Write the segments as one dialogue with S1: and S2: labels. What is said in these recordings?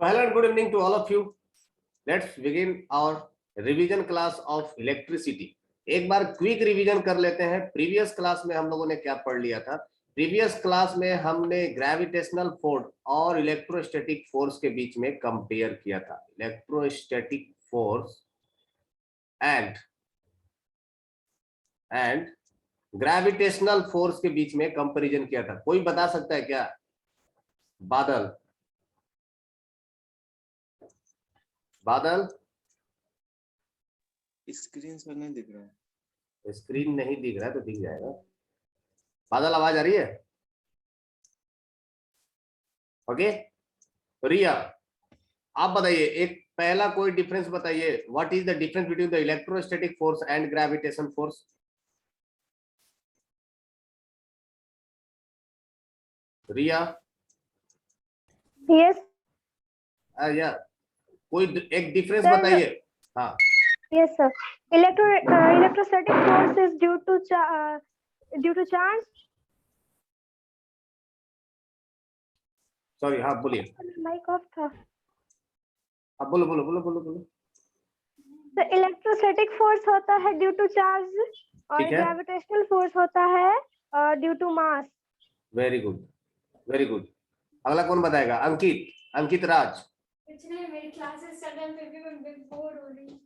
S1: Hello and good evening to all of you. Let's begin our revision class of electricity. एक बार quick revision कर लेते हैं. Previous class में हम लोगों ने क्या पढ़ लिया था? प्रीवियस क्लास में हमने ग्रेविटेशनल फोर्स और इलेक्ट्रोस्टैटिक फोर्स के बीच में कंपेयर किया था. Electrostatic force and gravitational force के बीच में कंपैरिजन किया था. कोई बता सकता है क्या? बादल
S2: स्क्रीन पर नहीं दिख रहा है.
S1: स्क्रीन नहीं दिख रहा है तो दिख जाएगा. बादल आवाज आ रही है? ओके. रिया आप बताइए, एक पहला कोई डिफरेंस बताइए. What is the difference between the electrostatic force and gravitation force? Riya
S3: yes
S1: या कोई एक डिफरेंस
S3: Sir,
S1: बताइए. हाँ
S3: yes sir. Electrostatic force is due to charge.
S1: Sorry, हाँ बोलिए.
S3: माइक ऑफ था.
S1: हाँ बोलो बोलो बोलो बोलो बोलो.
S3: तो इलेक्ट्रोस्टैटिक फोर्स होता है ड्यू टू चार्ज और
S1: ठीक है.
S3: ग्रेविटेशनल फोर्स होता है due to mass.
S1: Very good very good. अगला कौन बताएगा? अंकित राज.
S4: पिछले मेरी क्लासेस चल रहे हैं फिर भी मैं बोर हो रही हूँ.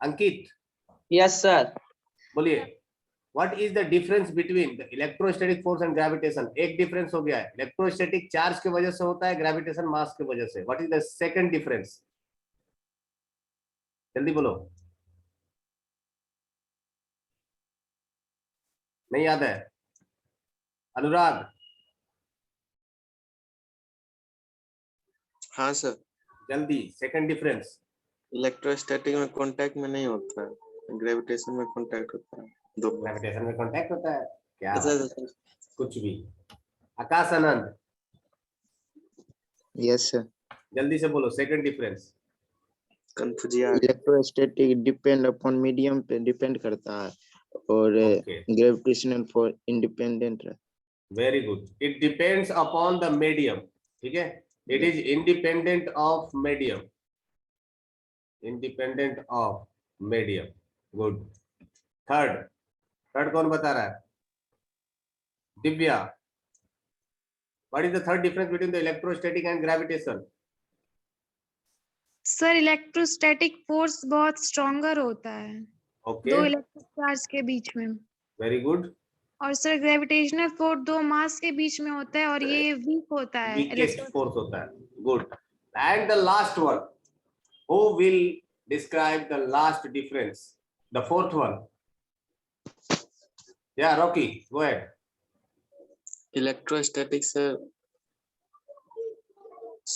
S1: अंकित
S5: यस सर.
S1: बोलिए. What is the difference between the electrostatic force and gravitation? एक डिफरेंस हो गया है. इलेक्ट्रोस्टैटिक चार्ज की वजह से होता है, ग्रेविटेशन मास की वजह से. What is the second difference? जल्दी बोलो. नहीं याद है? अनुराग
S2: हाँ सर.
S1: जल्दी. Second difference.
S2: इलेक्ट्रोस्टैटिक में कांटेक्ट में नहीं होता है, ग्रेविटेशन में कांटेक्ट होता है. दो
S1: ग्रेविटेशन में कांटेक्ट होता है. क्या
S2: अच्छा.
S1: कुछ भी. Akash Anand
S6: yes sir.
S1: जल्दी से बोलो. Second difference.
S2: कंफ्यूजिया.
S6: इलेक्ट्रोस्टैटिक डिपेंड अपॉन मीडियम पे डिपेंड करता है और
S1: Okay.
S6: ग्रेविटेशनल फॉर इंडिपेंडेंट है.
S1: Very good. It depends upon the medium. ठीक है. It is independent of medium. Independent of medium. Good. Third कौन बता रहा है? Divya. What is the third difference between the electrostatic and gravitation?
S4: Sir electrostatic force बहुत stronger होता है
S1: okay.
S4: दो इलेक्ट्रिक चार्ज के बीच में.
S1: Very good.
S4: और सर ग्रेविटेशनल फोर्स दो मास के बीच में होता है और ये वीक होता है.
S1: वीकेस्ट फोर्स होता है. Good. And the last one. Who will describe the last difference? The fourth one. या रॉकी गो अहेड.
S2: इलेक्ट्रोस्टैटिक से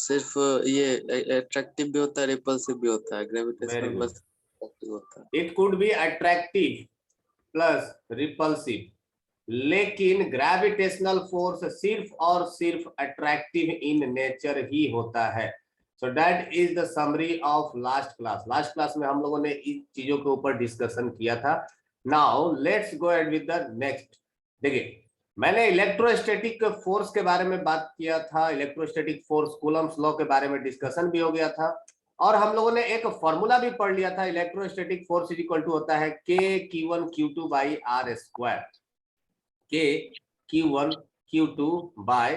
S2: सिर्फ ये अट्रैक्टिव भी होता है, रिपल्सिव भी होता है. Gravitation
S1: Very good.
S2: बस attractive होता है.
S1: It could be attractive plus repulsive, लेकिन ग्रेविटेशनल फोर्स सिर्फ और सिर्फ अट्रैक्टिव इन नेचर ही होता है. सो that is the summary of last class. Last class में हम लोगों ने इन चीजों के ऊपर डिस्कशन किया था. Now let's go ahead with the next. देखिए, मैंने इलेक्ट्रोस्टैटिक फोर्स के बारे में बात किया था. इलेक्ट्रोस्टैटिक फोर्स कूलम्स लॉ के बारे में डिस्कशन भी हो गया था और हम लोगों ने एक फॉर्मूला भी पढ़ लिया था. Electrostatic force is equal to होता है K(Q1Q2) by R square. K(Q1Q2) by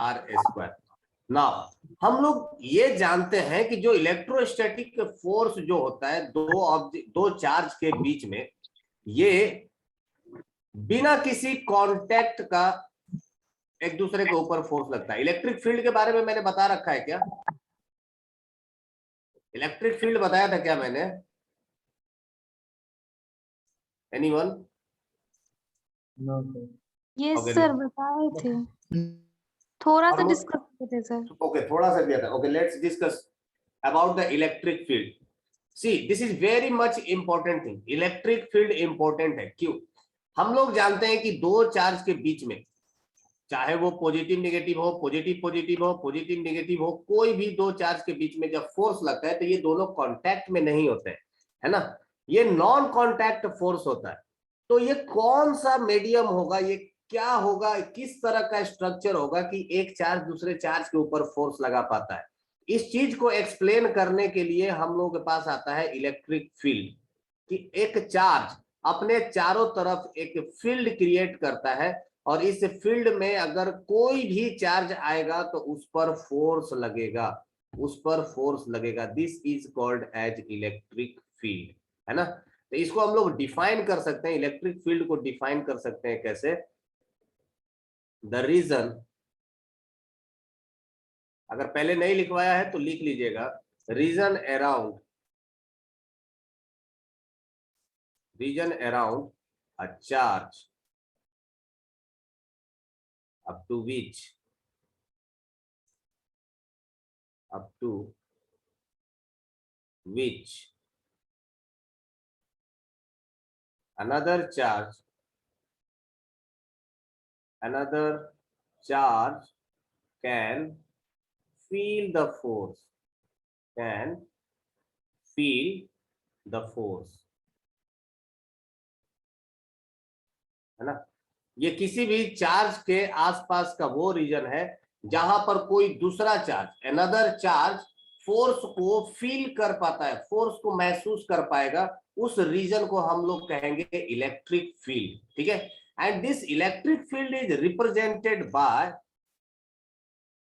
S1: R square. Now हम लोग ये जानते हैं कि जो इलेक्ट्रोस्टैटिक फोर्स जो होता है दो चार्ज के बीच में, ये बिना किसी कांटेक्ट का एक दूसरे के ऊपर फोर्स लगता है. इलेक्ट्रिक फील्ड के बारे में मैंने बता रखा है क्या? इलेक्ट्रिक फील्ड बताया था क्या मैंने? एनीवन?
S4: Yes
S1: Okay.
S4: सर बताए थे. थोड़ा सा डिस्कस किए थे सर.
S1: ओके, थोड़ा सा दिया था. Okay, let's discuss about the electric field. See, this is very much important thing. Electric field important है. क्यों? हम लोग जानते हैं कि दो चार्ज के बीच में, चाहे वो पॉजिटिव नेगेटिव हो, पॉजिटिव पॉजिटिव हो, पॉजिटिव नेगेटिव हो, कोई भी दो चार्ज के बीच में जब फोर्स लगता है तो ये दोनों कांटेक्ट में नहीं होते हैं, है ना. ये नॉन कांटेक्ट फोर्स होता है. तो ये कौन सा मीडियम होगा, ये क्या होगा, किस तरह का स्ट्रक्चर होगा कि एक चार्ज दूसरे चार्ज के ऊपर फोर्स लगा पाता है? इस चीज को एक्सप्लेन करने के लिए हम लोगों के पास आता है इलेक्ट्रिक फील्ड, कि एक चार्ज अपने चारों तरफ एक फील्ड क्रिएट करता है और इस फील्ड में अगर कोई भी चार्ज आएगा तो उस पर फोर्स लगेगा, उस पर फोर्स लगेगा। This is called as electric field, है ना। तो इसको हम लोग डिफाइन कर सकते हैं, इलेक्ट्रिक फील्ड को डिफाइन कर सकते हैं कैसे? द रीजन, अगर पहले नहीं लिखवाया है तो लिख लीजिएगा, region around a charge up to which another charge can feel the force, है ना। ये किसी भी चार्ज के आसपास का वो रीजन है जहां पर कोई दूसरा चार्ज, अनदर चार्ज फोर्स को फील कर पाता है, फोर्स को महसूस कर पाएगा, उस रीजन को हम लोग कहेंगे इलेक्ट्रिक फील्ड, ठीक है। And this electric field is represented by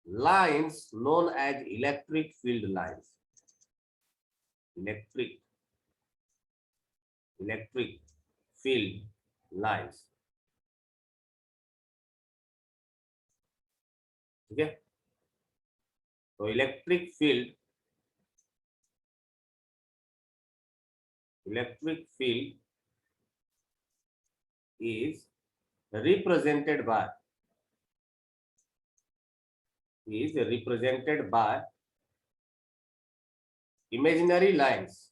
S1: lines known as electric field lines, electric field lines, ठीक है। तो electric field is represented by imaginary lines,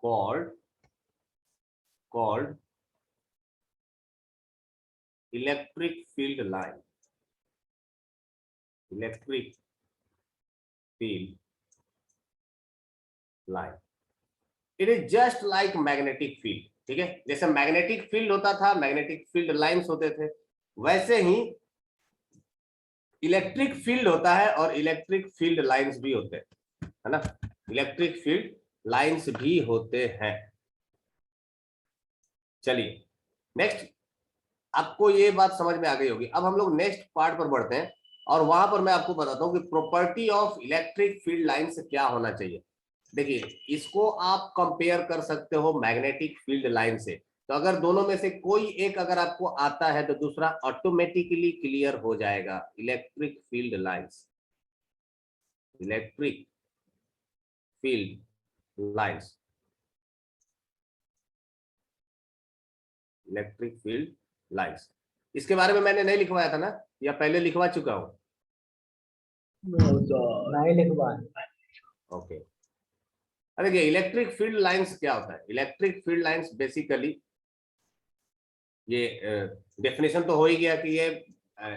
S1: called electric field line, electric field line. It is just like magnetic field, ठीक है। जैसे magnetic field होता था, magnetic field lines होते थे, वैसे ही इलेक्ट्रिक फील्ड होता है और इलेक्ट्रिक फील्ड लाइंस भी होते हैं, है ना। इलेक्ट्रिक फील्ड लाइंस भी होते हैं। चलिए नेक्स्ट, आपको ये बात समझ में आ गई होगी। अब हम लोग नेक्स्ट पार्ट पर बढ़ते हैं और वहां पर मैं आपको बताता हूं कि property of electric field lines क्या होना चाहिए। देखिए, इसको आप कंपेयर कर सकते हो मैग्नेटिक फील्ड लाइन से। तो अगर दोनों में से कोई एक अगर आपको आता है तो दूसरा ऑटोमेटिकली क्लियर हो जाएगा। Electric field lines, electric field lines, electric field lines. इसके बारे में मैंने नहीं लिखवाया था ना, या पहले लिखवा चुका हूं?
S5: नहीं लिखवा।
S1: ओके, अरे देखिए, इलेक्ट्रिक फील्ड लाइंस क्या होता है? इलेक्ट्रिक फील्ड लाइंस बेसिकली, ये डेफिनेशन तो हो ही गया कि ये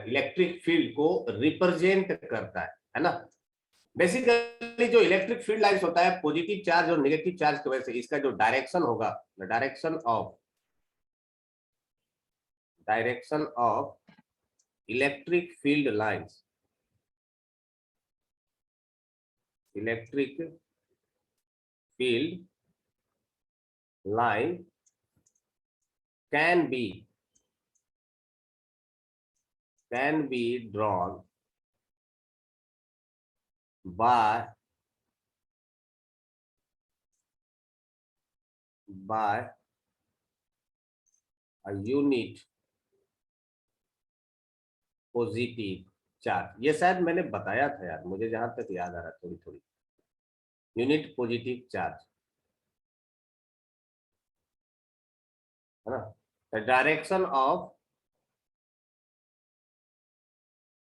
S1: इलेक्ट्रिक फील्ड को रिप्रेजेंट करता है ना। बेसिकली जो इलेक्ट्रिक फील्ड लाइंस होता है, पॉजिटिव चार्ज और नेगेटिव चार्ज की वजह से इसका जो डायरेक्शन होगा, the direction of electric field lines, electric field line can be drawn by a unit positive charge. ये शायद मैंने बताया था यार, मुझे जहां तक याद आ रहा है थोड़ी थोड़ी। यूनिट पॉजिटिव चार्ज, है ना। The direction of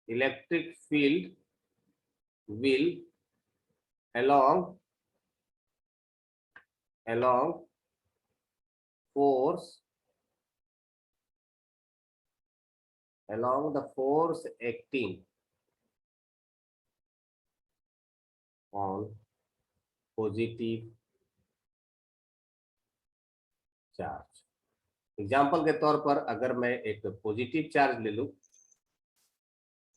S1: electric field will along the force acting on positive charge, example के तौर पर अगर मैं एक पॉजिटिव चार्ज ले लूं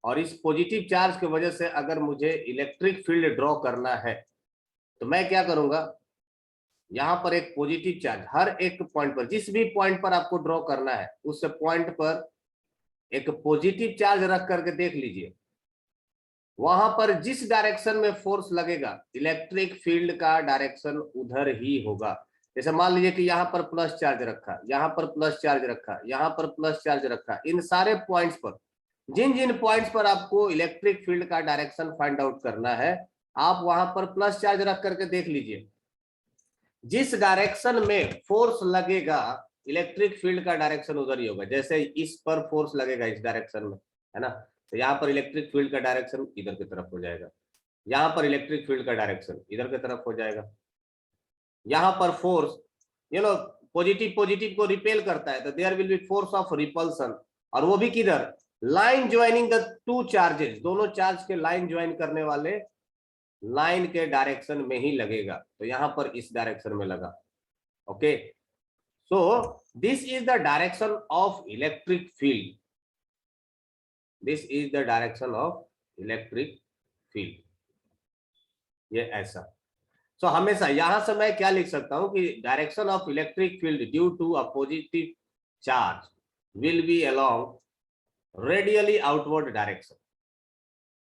S1: और इस पॉजिटिव चार्ज की वजह से अगर मुझे इलेक्ट्रिक फील्ड ड्रॉ करना है तो मैं क्या करूंगा, यहां पर एक पॉजिटिव चार्ज हर एक पॉइंट पर, जिस भी पॉइंट पर आपको ड्रॉ करना है उस पॉइंट पर एक पॉजिटिव चार्ज रख करके देख लीजिए, वहां पर जिस डायरेक्शन में फोर्स लगेगा इलेक्ट्रिक फील्ड का डायरेक्शन उधर ही होगा। जैसे मान लीजिए कि यहाँ पर प्लस चार्ज रखा, यहाँ पर प्लस चार्ज रखा, यहाँ पर प्लस चार्ज रखा, इन सारे पॉइंट्स पर जिन जिन पॉइंट्स पर आपको इलेक्ट्रिक फील्ड का डायरेक्शन फाइंड आउट करना है, आप वहां पर प्लस चार्ज रख करके देख लीजिए, जिस डायरेक्शन में फोर्स लगेगा इलेक्ट्रिक फील्ड का डायरेक्शन उधर ही होगा। जैसे इस पर फोर्स लगेगा इस डायरेक्शन में, है ना, तो यहाँ पर इलेक्ट्रिक फील्ड का डायरेक्शन इधर की तरफ हो जाएगा, यहाँ पर इलेक्ट्रिक फील्ड का डायरेक्शन इधर की तरफ हो जाएगा। यहाँ पर फोर्स पॉजिटिव पॉजिटिव को रिपेल करता है तो there will be force of repulsion, और वो भी किधर, line joining the two charges, दोनों चार्ज के लाइन ज्वाइन करने वाले लाइन के डायरेक्शन में ही लगेगा, तो यहां पर इस डायरेक्शन में लगा। Okay, so this is the direction of electric field, this is the direction of electric field, ये ऐसा। सो हमेशा यहां से मैं क्या लिख सकता हूं कि direction of electric field due to a positive charge will be along radially outward direction.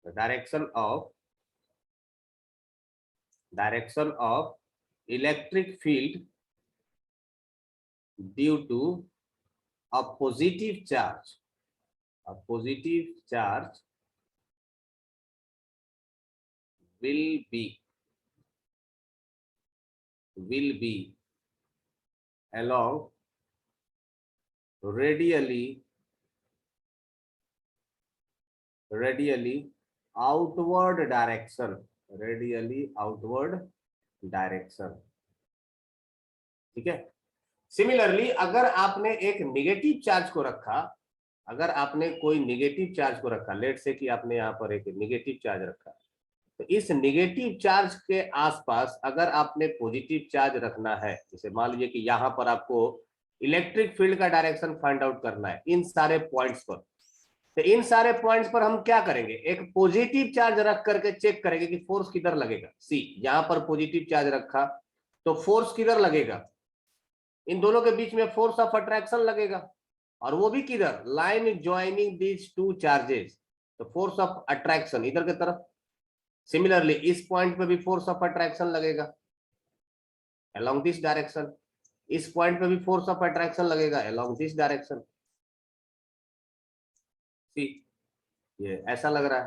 S1: The direction of electric field due to a positive charge will be along radially outward direction, ठीक है। Similarly अगर आपने एक negative charge को रखा, अगर आपने कोई नेगेटिव चार्ज को रखा, लेट से कि आपने यहाँ पर एक नेगेटिव चार्ज रखा, तो इस नेगेटिव चार्ज के आसपास अगर आपने पॉजिटिव चार्ज रखना है, जैसे मान लीजिए कि यहाँ पर आपको इलेक्ट्रिक फील्ड का डायरेक्शन फाइंड आउट करना है इन सारे पॉइंट्स पर, तो इन सारे पॉइंट्स पर हम क्या करेंगे, एक पॉजिटिव चार्ज रख करके चेक करेंगे कि फोर्स किधर लगेगा। सी यहां पर पॉजिटिव चार्ज रखा तो फोर्स किधर लगेगा, इन दोनों के बीच में फोर्स ऑफ अट्रैक्शन लगेगा, और वो भी किधर, line joining these two charges, तो फोर्स ऑफ अट्रैक्शन इधर की तरफ। सिमिलरली इस पॉइंट पे भी फोर्स ऑफ अट्रैक्शन लगेगा अलोंग दिस डायरेक्शन, इस पॉइंट पे भी फोर्स ऑफ अट्रैक्शन लगेगा अलोंग दिस डायरेक्शन। ये ऐसा लग रहा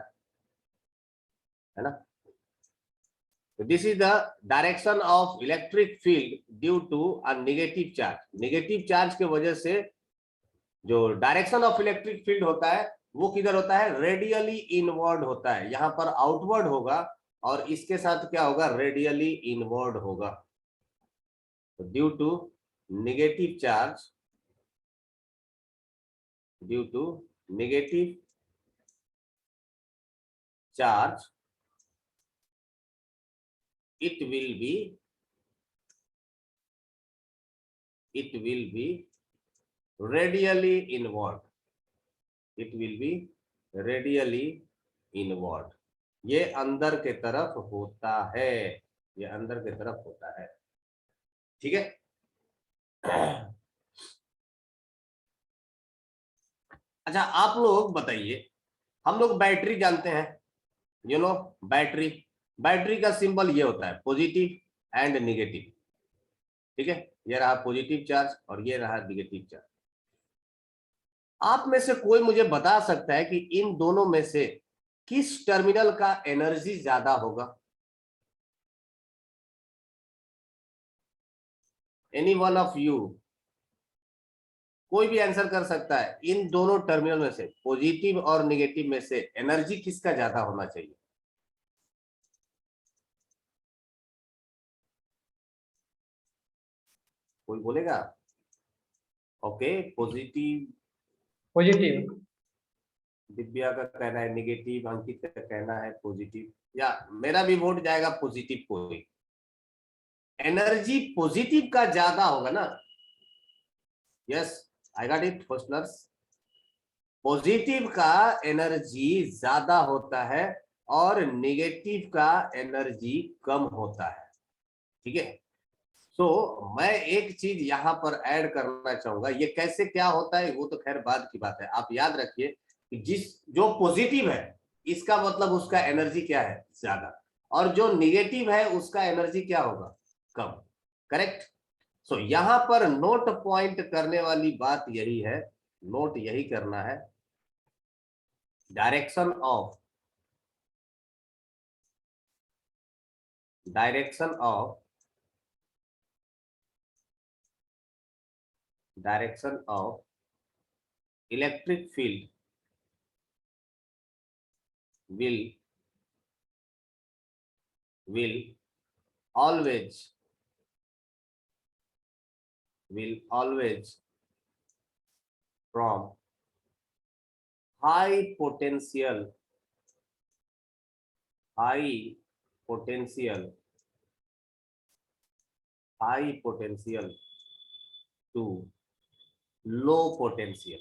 S1: है ना। This is the direction of electric field due to a negative charge. Negative charge के वजह से जो डायरेक्शन ऑफ इलेक्ट्रिक फील्ड होता है वो किधर होता है, रेडियली इनवर्ड होता है, यहाँ पर आउटवर्ड होगा और इसके साथ क्या होगा, रेडियली इनवर्ड होगा। Due to negative charge, due to negative charge it will be radially inward, it will be radially inward, ये अंदर के तरफ होता है, ये अंदर के तरफ होता है, ठीक है। अच्छा आप लोग बताइए, हम लोग बैटरी जानते हैं, यू नो बैटरी, बैटरी का सिंबल ये होता है पॉजिटिव एंड नेगेटिव, ठीक है, ये रहा पॉजिटिव चार्ज और ये रहा नेगेटिव चार्ज। आप में से कोई मुझे बता सकता है कि इन दोनों में से किस टर्मिनल का एनर्जी ज्यादा होगा? एनी वन ऑफ यू, कोई भी आंसर कर सकता है, इन दोनों टर्मिनल में से पॉजिटिव और नेगेटिव में से एनर्जी किसका ज्यादा होना चाहिए? कोई बोलेगा? Okay, positive,
S5: positive.
S1: दिव्या का कहना है नेगेटिव, अंकित का कहना है पॉजिटिव, या मेरा भी वोट जाएगा पॉजिटिव को ही। एनर्जी पॉजिटिव का ज्यादा होगा ना, यस आई गॉट इट फर्स्टनर्स। पॉजिटिव का एनर्जी ज्यादा होता है और निगेटिव का एनर्जी कम होता है, ठीक है। सो मैं एक चीज यहां पर ऐड करना चाहूंगा, ये कैसे क्या होता है वो तो खैर बाद की बात है। आप याद रखिए कि जो पॉजिटिव है इसका मतलब उसका एनर्जी क्या है, ज्यादा, और जो निगेटिव है उसका एनर्जी क्या होगा, कम। करेक्ट। सो यहां पर नोट पॉइंट करने वाली बात यही है, नोट यही करना है, direction of direction of electric field will always from high potential to low potential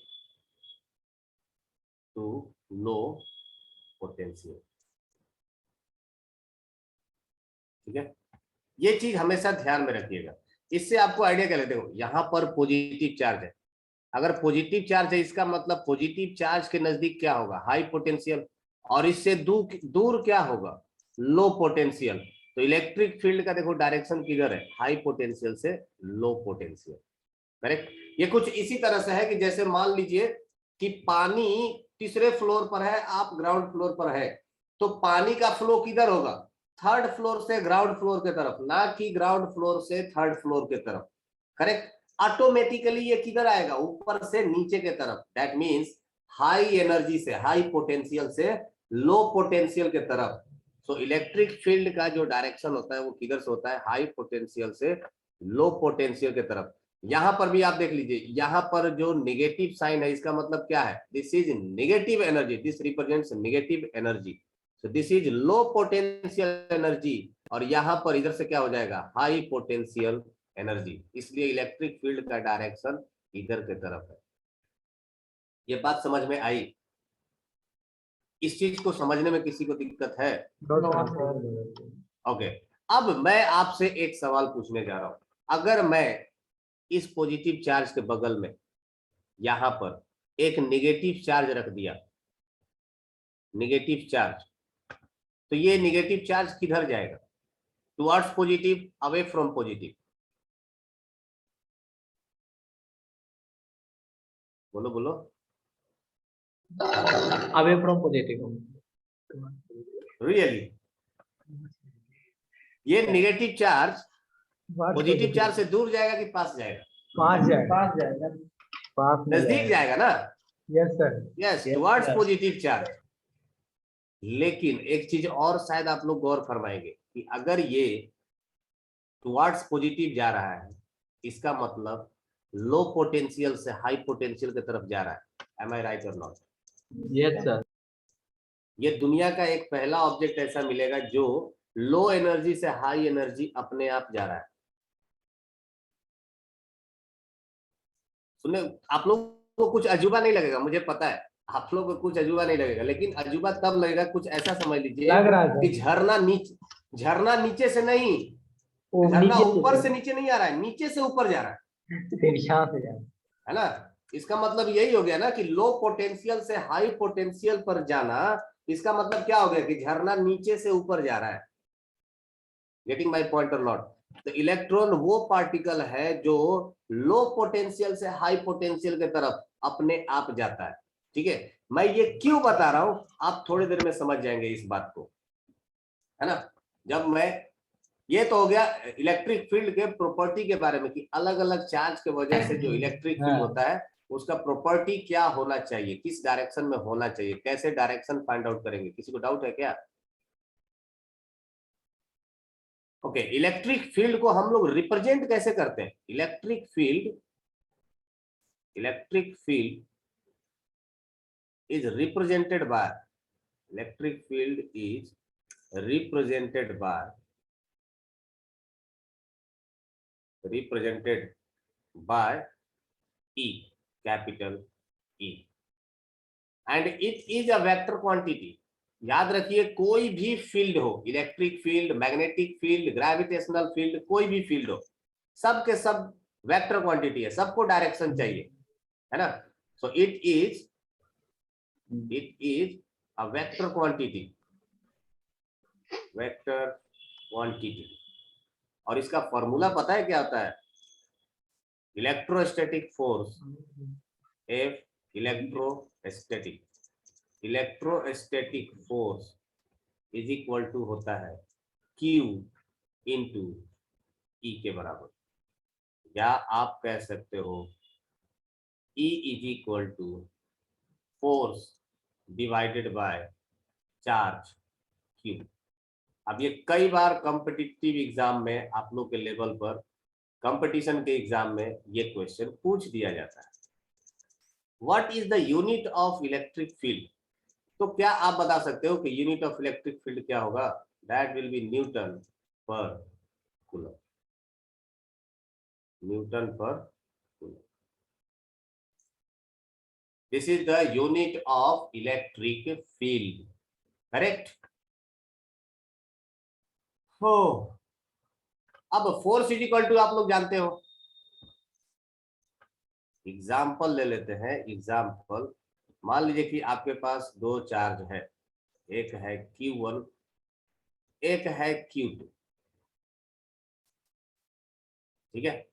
S1: ठीक है। ये चीज हमेशा ध्यान में रखिएगा, इससे आपको आइडिया क्या लगता है। देखो यहाँ पर पॉजिटिव चार्ज है, अगर पॉजिटिव चार्ज है इसका मतलब पॉजिटिव चार्ज के नजदीक क्या होगा, हाई पोटेंशियल, और इससे दूर क्या होगा, लो पोटेंशियल। तो इलेक्ट्रिक फील्ड का देखो डायरेक्शन किधर है, हाई पोटेंशियल से लो पोटेंशियल। करेक्ट। ये कुछ इसी तरह से है कि जैसे मान लीजिए कि पानी तीसरे फ्लोर पर है, आप ग्राउंड फ्लोर पर है, तो पानी का फ्लो किधर होगा, थर्ड फ्लोर से ग्राउंड फ्लोर के तरफ, ना कि ग्राउंड फ्लोर से थर्ड फ्लोर के तरफ। करेक्ट। ऑटोमेटिकली ये किधर आएगा, ऊपर से नीचे के तरफ। दैट मींस हाई एनर्जी से, हाई पोटेंशियल से लो पोटेंशियल के तरफ। सो इलेक्ट्रिक फील्ड का जो डायरेक्शन होता है वो किधर से होता है, हाई पोटेंशियल से लो पोटेंशियल के तरफ। यहां पर भी आप देख लीजिए, यहां पर जो नेगेटिव साइन है इसका मतलब क्या है, this is negative energy, this represents negative energy. So this is low potential energy, और यहां पर इधर से क्या हो जाएगा, हाई पोटेंशियल एनर्जी। इसलिए इलेक्ट्रिक फील्ड का डायरेक्शन इधर के तरफ है। ये बात समझ में आई? इस चीज को समझने में किसी को दिक्कत है? ओके। अब मैं आपसे एक सवाल पूछने जा रहा हूं। अगर मैं इस पॉजिटिव चार्ज के बगल में यहां पर एक निगेटिव चार्ज रख दिया, निगेटिव चार्ज, तो ये निगेटिव चार्ज किधर जाएगा, towards positive, away from positive? बोलो बोलो।
S5: Away from positive.
S1: रियली? ये निगेटिव चार्ज पॉजिटिव चार्ज से दूर जाएगा कि पास जाएगा?
S5: पास जाएगा।
S1: नजदीक जाएगा ना?
S5: Yes sir.
S1: Yes, towards positive charge. लेकिन एक चीज और शायद आप लोग गौर फरमाएंगे कि अगर ये टुवर्ड्स पॉजिटिव जा रहा है, इसका मतलब लो पोटेंशियल से हाई पोटेंशियल की तरफ जा रहा है। एम आई राइट और नॉट?
S5: Yes sir.
S1: ये दुनिया का एक पहला ऑब्जेक्ट ऐसा मिलेगा जो लो एनर्जी से हाई एनर्जी अपने आप जा रहा है। सुने, आप लोग को कुछ अजूबा नहीं लगेगा, मुझे पता है आप लोग को कुछ अजूबा नहीं लगेगा, लेकिन अजूबा तब लगेगा, कुछ ऐसा समझ लीजिए
S5: लग रहा है
S1: कि झरना नीचे से नहीं, झरना ऊपर से नीचे नहीं आ रहा है, नीचे से ऊपर जा रहा है ना। इसका मतलब यही हो गया ना कि लो पोटेंशियल से हाई पोटेंशियल पर जाना, इसका मतलब क्या हो गया कि झरना नीचे से ऊपर जा रहा है। गेटिंग माय पॉइंट और नॉट? तो इलेक्ट्रॉन वो पार्टिकल है जो लो पोटेंशियल से हाई पोटेंशियल के तरफ अपने आप जाता है। ठीक है, मैं ये क्यों बता रहा हूं आप थोड़ी देर में समझ जाएंगे इस बात को, है ना। जब मैं, ये तो हो गया इलेक्ट्रिक फील्ड के प्रॉपर्टी के बारे में कि अलग अलग चार्ज के वजह से जो इलेक्ट्रिक फील्ड होता है उसका प्रॉपर्टी क्या होना चाहिए, किस डायरेक्शन में होना चाहिए, कैसे डायरेक्शन फाइंड आउट करेंगे। किसी को डाउट है क्या? ओके, इलेक्ट्रिक फील्ड को हम लोग रिप्रेजेंट कैसे करते हैं? Electric field is represented by electric field is represented by E, capital E, and it is a vector quantity. याद रखिए कोई भी फील्ड हो, electric field, magnetic field, gravitational field, कोई भी फील्ड हो, सब के सब वेक्टर क्वांटिटी है, सबको डायरेक्शन चाहिए, है ना। So it is a vector quantity, vector quantity. और इसका फॉर्मूला पता है क्या होता है? Electrostatic force F, electrostatic force is equal to होता है Q इंटू E के बराबर, या आप कह सकते हो E is equal to force divided by charge Q। अब ये कई बार कॉम्पिटिटिव एग्जाम में आप लोग के लेवल पर, कंपटीशन के एग्जाम में ये क्वेश्चन पूछ दिया जाता है। What is the unit of electric field? तो क्या आप बता सकते हो कि यूनिट ऑफ इलेक्ट्रिक फील्ड क्या होगा? दैट विल बी न्यूटन पर कूलम, न्यूटन पर coulomb. This is the unit of electric field, correct. हो, अब फोर्स इज इक्वल टू आप लोग जानते हो। एग्जाम्पल ले लेते हैं, एग्जाम्पल। मान लीजिए कि आपके पास दो चार्ज है, एक है Q1, एक है Q2, ठीक है।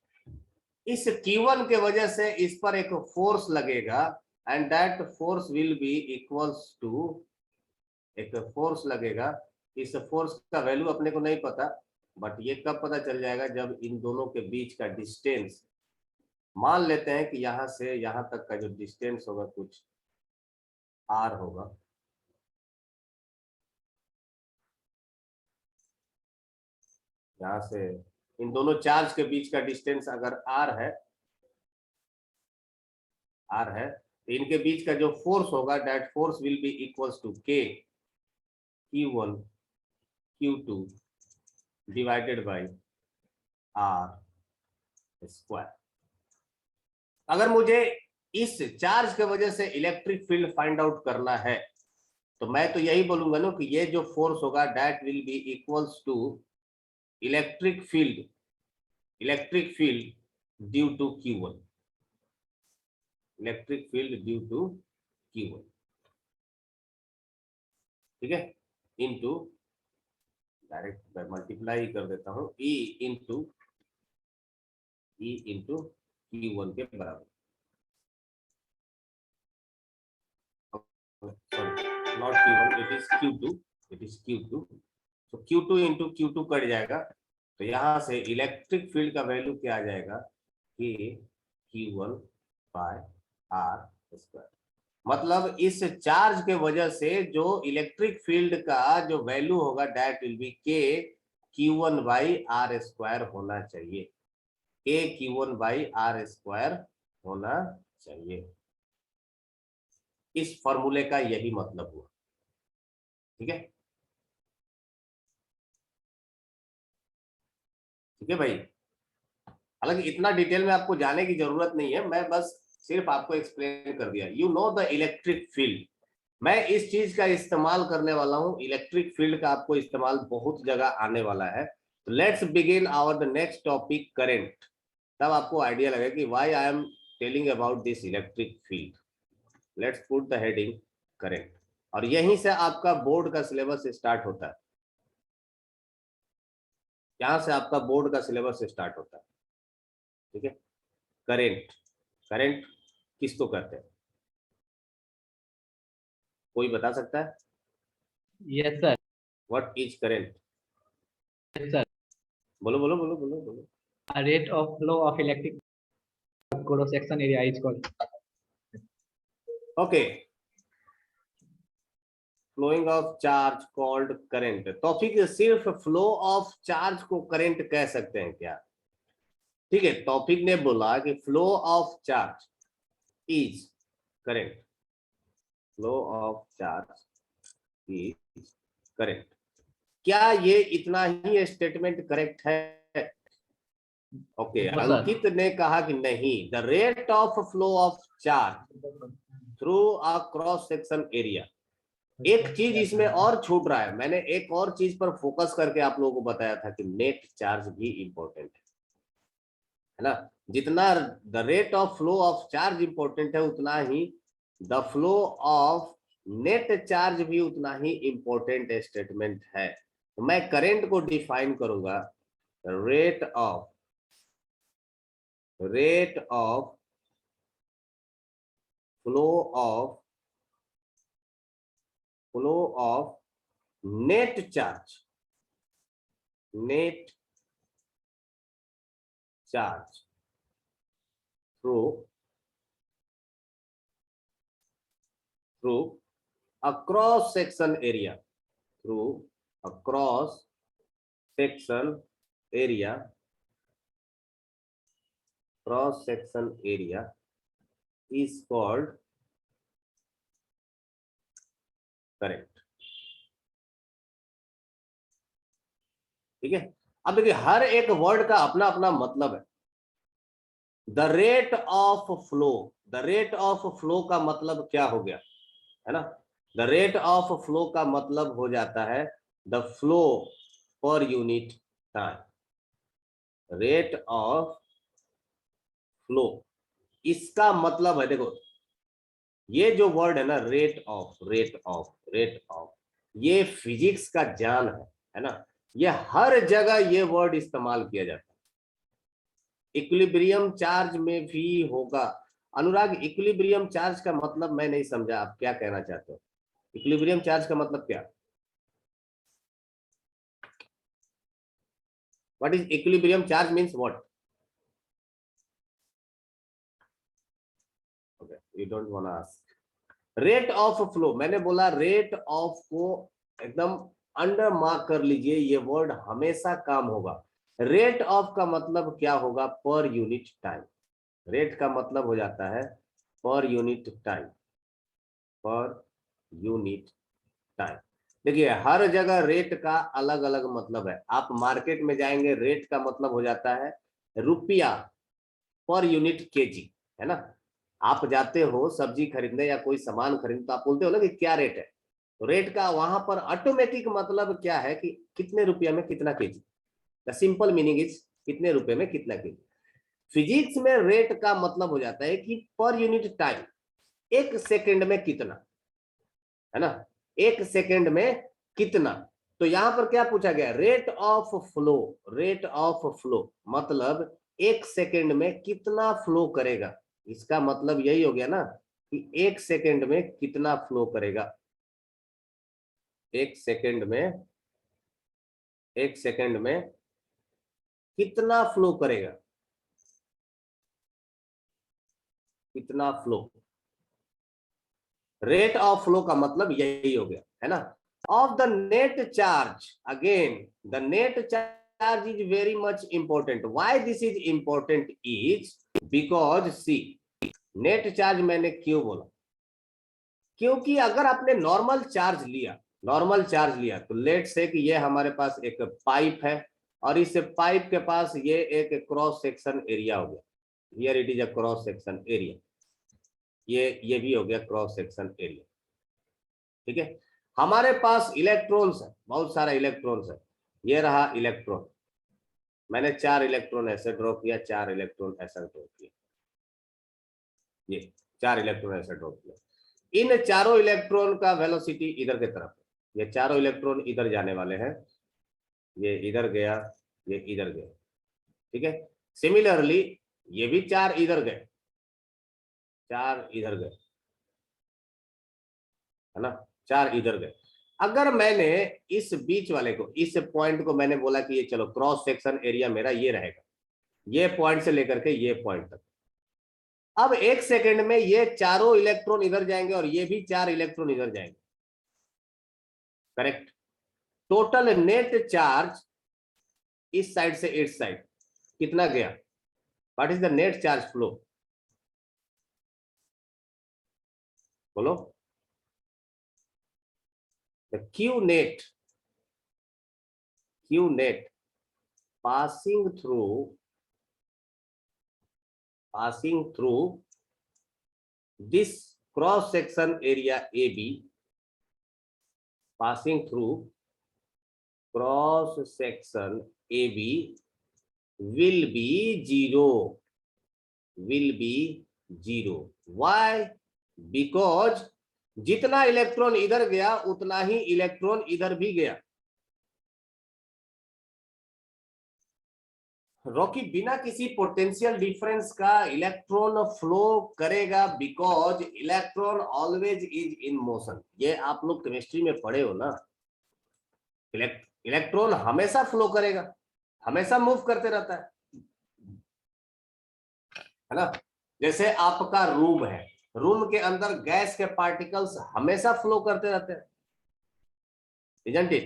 S1: इस Q1 के वजह से इस पर एक फोर्स लगेगा and that force will be equals to, एक फोर्स लगेगा। इस फोर्स का वैल्यू अपने को नहीं पता, बट ये कब पता चल जाएगा? जब इन दोनों के बीच का डिस्टेंस, मान लेते हैं कि यहां से यहां तक का जो डिस्टेंस होगा कुछ R होगा, यहां से इन दोनों चार्ज के बीच का डिस्टेंस अगर R है, तो इनके बीच का जो फोर्स होगा that force will be equals to K Q1 Q2 divided by R square. अगर मुझे इस चार्ज के वजह से इलेक्ट्रिक फील्ड फाइंड आउट करना है, तो मैं तो यही बोलूंगा ना कि ये जो फोर्स होगा that will be equals to electric field due to Q1, electric field due to Q1, ठीक है, इनटू, डायरेक्ट मल्टीप्लाई कर देता हूं, E इंटू Q1 के बराबर, not Q1, it is Q2, तो Q2 इंटू Q2 कट जाएगा, तो यहां से इलेक्ट्रिक फील्ड का वैल्यू क्या आ जाएगा? कि Q1 बाय R स्क्वायर। मतलब इस चार्ज के वजह से जो इलेक्ट्रिक फील्ड का जो वैल्यू होगा that will B K Q1 by R square होना चाहिए, K Q1 by R square होना चाहिए। इस फॉर्मूले का यही मतलब हुआ, ठीक है, ठीक है भाई। हालांकि इतना डिटेल में आपको जाने की जरूरत नहीं है, मैं बस सिर्फ आपको एक्सप्लेन कर दिया। You know the electric field, मैं इस चीज का इस्तेमाल करने वाला हूं, इलेक्ट्रिक फील्ड का आपको इस्तेमाल बहुत जगह आने वाला है। Let's begin our the next topic, current. तब आपको आइडिया लगेगा कि why I am telling about this electric field. Let's put the heading current, और यहीं से आपका बोर्ड का सिलेबस स्टार्ट होता है, यहां से आपका बोर्ड का सिलेबस स्टार्ट होता है, ठीक है। करंट, करंट किसको कहते हैं? कोई बता सकता है?
S5: Yes, sir.
S1: What is current?
S5: Yes, sir.
S1: बोलो बोलो बोलो बोलो बोलो।
S5: A rate of flow of electric cross section area is called.
S1: Okay, flowing of charge called current. तो फिर सिर्फ फ्लो ऑफ चार्ज को करंट कह सकते हैं क्या? ठीक है, टॉपिक ने बोला कि flow of charge is current, flow of charge is current. क्या ये इतना ही स्टेटमेंट करेक्ट है? ओके,
S5: वो सर।
S1: अंकित ने कहा कि नहीं, the rate of flow of charge through a cross section area. एक चीज इसमें और छूट रहा है, मैंने एक और चीज पर फोकस करके आप लोगों को बताया था कि नेट चार्ज भी इंपॉर्टेंट है ना। जितना the rate of flow of charge important है, उतना ही the flow of net charge भी उतना ही इंपॉर्टेंट स्टेटमेंट है। तो मैं करंट को डिफाइन करूंगा, rate of flow of net charge through a cross section area is called current। ठीक है, अब देखिए हर एक वर्ड का अपना अपना मतलब है। द रेट ऑफ फ्लो का मतलब क्या हो गया, है ना। द रेट ऑफ फ्लो का मतलब हो जाता है the flow per unit time. Rate of flow, इसका मतलब है, देखो ये जो वर्ड है ना, रेट ऑफ, ये फिजिक्स का जान है ना। ये हर जगह ये वर्ड इस्तेमाल किया जाता है। इक्विलिब्रियम चार्ज में भी होगा। अनुराग, इक्विलिब्रियम चार्ज का मतलब मैं नहीं समझा, आप क्या कहना चाहते हो? इक्विलिब्रियम चार्ज का मतलब क्या? What is equilibrium charge means what? Okay, you don't want to ask. Rate of flow, मैंने बोला रेट ऑफ को एकदम अंडर मार्क कर लीजिए, ये वर्ड हमेशा काम होगा। रेट ऑफ का मतलब क्या होगा? Per unit time. रेट का मतलब हो जाता है पर यूनिट टाइम, देखिए हर जगह रेट का अलग अलग मतलब है। आप मार्केट में जाएंगे, रेट का मतलब हो जाता है रुपया पर यूनिट केजी, है ना। आप जाते हो सब्जी खरीदने या कोई सामान खरीदने, तो आप बोलते हो ना कि क्या रेट है, तो रेट का वहां पर ऑटोमेटिक मतलब क्या है कि कितने रुपया में कितना KG. The simple meaning is कितने रुपए में कितना केजी। फिजिक्स में रेट का मतलब हो जाता है कि पर यूनिट टाइम, एक सेकंड में कितना, है ना, एक सेकंड में कितना। तो यहां पर क्या पूछा गया? रेट ऑफ फ्लो मतलब एक सेकंड में कितना फ्लो करेगा। इसका मतलब यही हो गया ना कि एक सेकंड में कितना फ्लो करेगा। एक सेकंड में कितना फ्लो करेगा, कितना फ्लो। रेट ऑफ फ्लो का मतलब यही हो गया, है ना। Of the net charge, again the net charge is very much important. Why this is important is because see, net charge मैंने क्यों बोला? क्योंकि अगर आपने नॉर्मल चार्ज लिया तो लेट से कि ये हमारे पास एक पाइप है और इस पाइप के पास ये एक क्रॉस सेक्शन एरिया हो गया। Here it is a cross section area, ये भी हो गया क्रॉस सेक्शन एरिया। ठीक है, हमारे पास इलेक्ट्रॉन्स है, बहुत सारा इलेक्ट्रॉन्स है। ये रहा इलेक्ट्रॉन, मैंने 4 इलेक्ट्रॉन ऐसे ड्रॉ किया, 4 इलेक्ट्रॉन ऐसा ड्रॉ किया, ये 4 इलेक्ट्रॉन ऐसा ड्रॉ किया। इन चारों इलेक्ट्रॉन का वेलोसिटी इधर की तरफ है। ये चारों इलेक्ट्रॉन इधर जाने वाले हैं, ये इधर गया, ये इधर गया। ठीक है, सिमिलरली ये भी 4 इधर गए, 4 इधर गए, है ना, 4 इधर गए। अगर मैंने इस बीच वाले को, इस पॉइंट को मैंने बोला कि ये चलो क्रॉस सेक्शन एरिया मेरा ये रहेगा, ये पॉइंट से लेकर के ये पॉइंट तक। अब एक सेकंड में ये चारों इलेक्ट्रॉन इधर जाएंगे और ये भी 4 इलेक्ट्रॉन इधर जाएंगे, करेक्ट। टोटल नेट चार्ज इस साइड से इस साइड कितना गया? What is the net charge flow? बोलो। The Q net passing through passing through this cross section area AB, passing through cross section AB will be zero, will be zero. Why? Because जितना electron इधर गया उतना ही electron इधर भी गया। Rocky बिना किसी पोटेंशियल डिफरेंस का इलेक्ट्रॉन फ्लो करेगा, because electron always is in motion. ये आप लोग केमिस्ट्री में पढ़े हो ना, इलेक्ट्रॉन हमेशा फ्लो करेगा, हमेशा मूव करते रहता है ना। जैसे आपका रूम है, रूम के अंदर गैस के पार्टिकल्स हमेशा फ्लो करते रहते हैं, isn't it?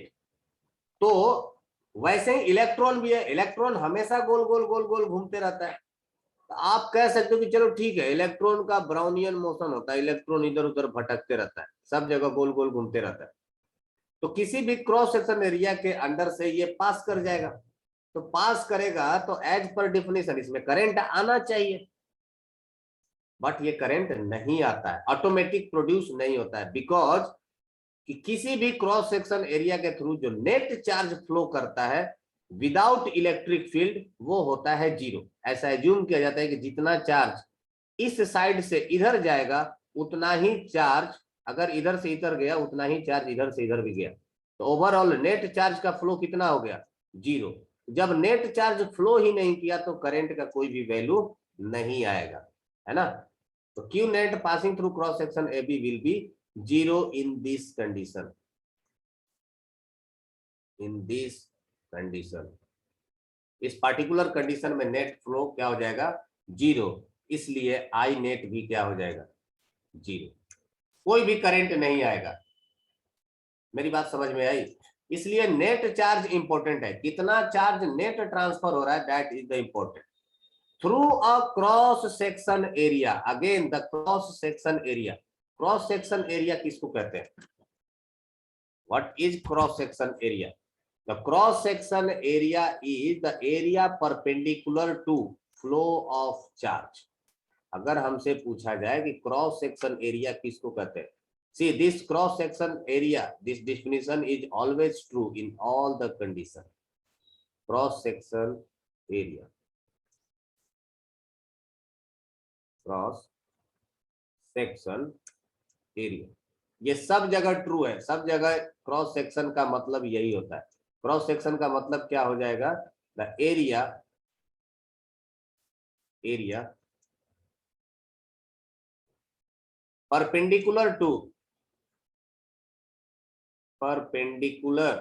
S1: तो वैसे ही इलेक्ट्रॉन भी है, इलेक्ट्रॉन हमेशा गोल गोल गोल गोल घूमते रहता है। तो आप कह सकते हो कि चलो ठीक है, इलेक्ट्रॉन का ब्राउनियन मोशन होता है, इलेक्ट्रॉन इधर उधर भटकते रहता है, सब जगह गोल गोल घूमते रहता है। तो किसी भी क्रॉस सेक्शन एरिया के अंदर से ये पास कर जाएगा, तो पास करेगा तो एज पर डिफिनेशन इसमें करंट आना चाहिए, बट ये करंट नहीं आता है, ऑटोमेटिक प्रोड्यूस नहीं होता है, बिकॉज कि किसी भी क्रॉस सेक्शन एरिया के थ्रू जो नेट चार्ज फ्लो करता है विदाउट इलेक्ट्रिक फील्ड वो होता है जीरो। ऐसा एज्यूम किया जाता है कि जितना चार्ज इस साइड से इधर जाएगा उतना ही चार्ज, अगर इधर से इधर गया उतना ही चार्ज इधर से इधर भी गया, तो ओवरऑल नेट चार्ज का फ्लो कितना हो गया? जीरो। जब नेट चार्ज फ्लो ही नहीं किया तो करंट का कोई भी वैल्यू नहीं आएगा, है ना। तो Q net passing through cross section AB will be zero in this condition. In this condition, इस पार्टिकुलर कंडीशन में नेट फ्लो क्या हो जाएगा? जीरो। इसलिए I नेट भी क्या हो जाएगा? जीरो। कोई भी करंट नहीं आएगा। मेरी बात समझ में आई? इसलिए नेट चार्ज इंपॉर्टेंट है, कितना चार्ज नेट ट्रांसफर हो रहा है, that is the important. Through a cross section area, again the cross section area. Cross section area किसको कहते हैं? What is cross section area? The cross section area is the area perpendicular to flow of charge. अगर हमसे पूछा जाए कि cross section area किसको कहते हैं, see this cross section area, this definition is always true in all the condition. Cross section area, cross section area, ये सब जगह ट्रू है, सब जगह क्रॉस सेक्शन का मतलब यही होता है। क्रॉस सेक्शन का मतलब क्या हो जाएगा? The area, area perpendicular to, perpendicular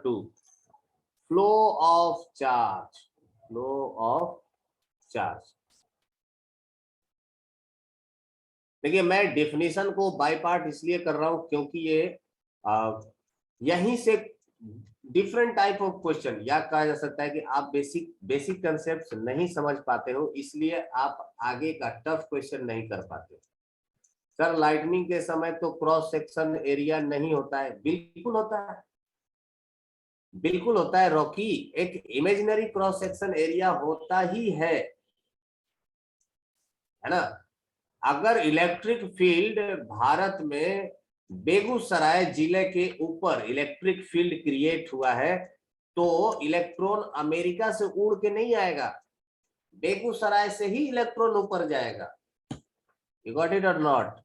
S1: to flow of charge, flow of charge। देखिए मैं डेफिनेशन को बाय पार्ट इसलिए कर रहा हूं क्योंकि ये यहीं से डिफरेंट टाइप ऑफ क्वेश्चन, या कहा जा सकता है कि आप बेसिक कंसेप्ट नहीं समझ पाते हो, इसलिए आप आगे का टफ क्वेश्चन नहीं कर पाते। सर लाइटनिंग के समय तो क्रॉस सेक्शन एरिया नहीं होता है, बिल्कुल होता है, बिल्कुल होता है रॉकी, एक इमेजिनरी क्रॉस सेक्शन एरिया होता ही है ना। अगर इलेक्ट्रिक फील्ड भारत में बेगूसराय जिले के ऊपर इलेक्ट्रिक फील्ड क्रिएट हुआ है तो इलेक्ट्रॉन अमेरिका से उड़ के नहीं आएगा, बेगूसराय से ही इलेक्ट्रॉन ऊपर जाएगा। यू गॉट इट और नॉट?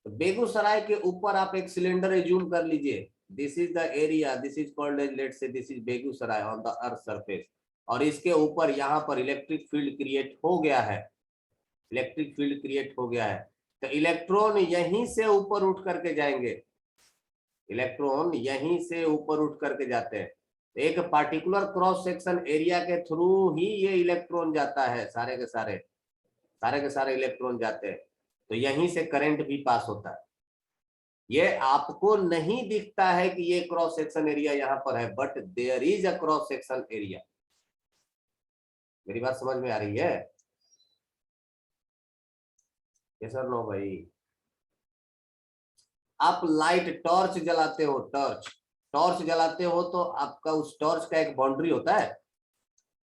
S1: बेगूसराय के ऊपर आप एक सिलेंडर एज्यूम कर लीजिए, this is the area, this is called as, let's say this is Begusarai on the earth surface, और इसके ऊपर यहाँ पर इलेक्ट्रिक फील्ड क्रिएट हो गया है, इलेक्ट्रिक फील्ड क्रिएट हो गया है, तो इलेक्ट्रॉन यहीं से ऊपर उठ करके जाएंगे, इलेक्ट्रॉन यहीं से ऊपर उठ करके जाते हैं। एक पार्टिकुलर क्रॉस सेक्शन एरिया के थ्रू ही ये इलेक्ट्रॉन जाता है, सारे के सारे इलेक्ट्रॉन जाते हैं, तो यहीं से करंट भी पास होता है। ये आपको नहीं दिखता है कि ये क्रॉस सेक्शन एरिया यहाँ पर है, but there is a cross section area. मेरी बात समझ में आ रही है? यस और नो भाई? आप लाइट टॉर्च जलाते हो, टॉर्च जलाते हो तो आपका उस टॉर्च का एक बाउंड्री होता है,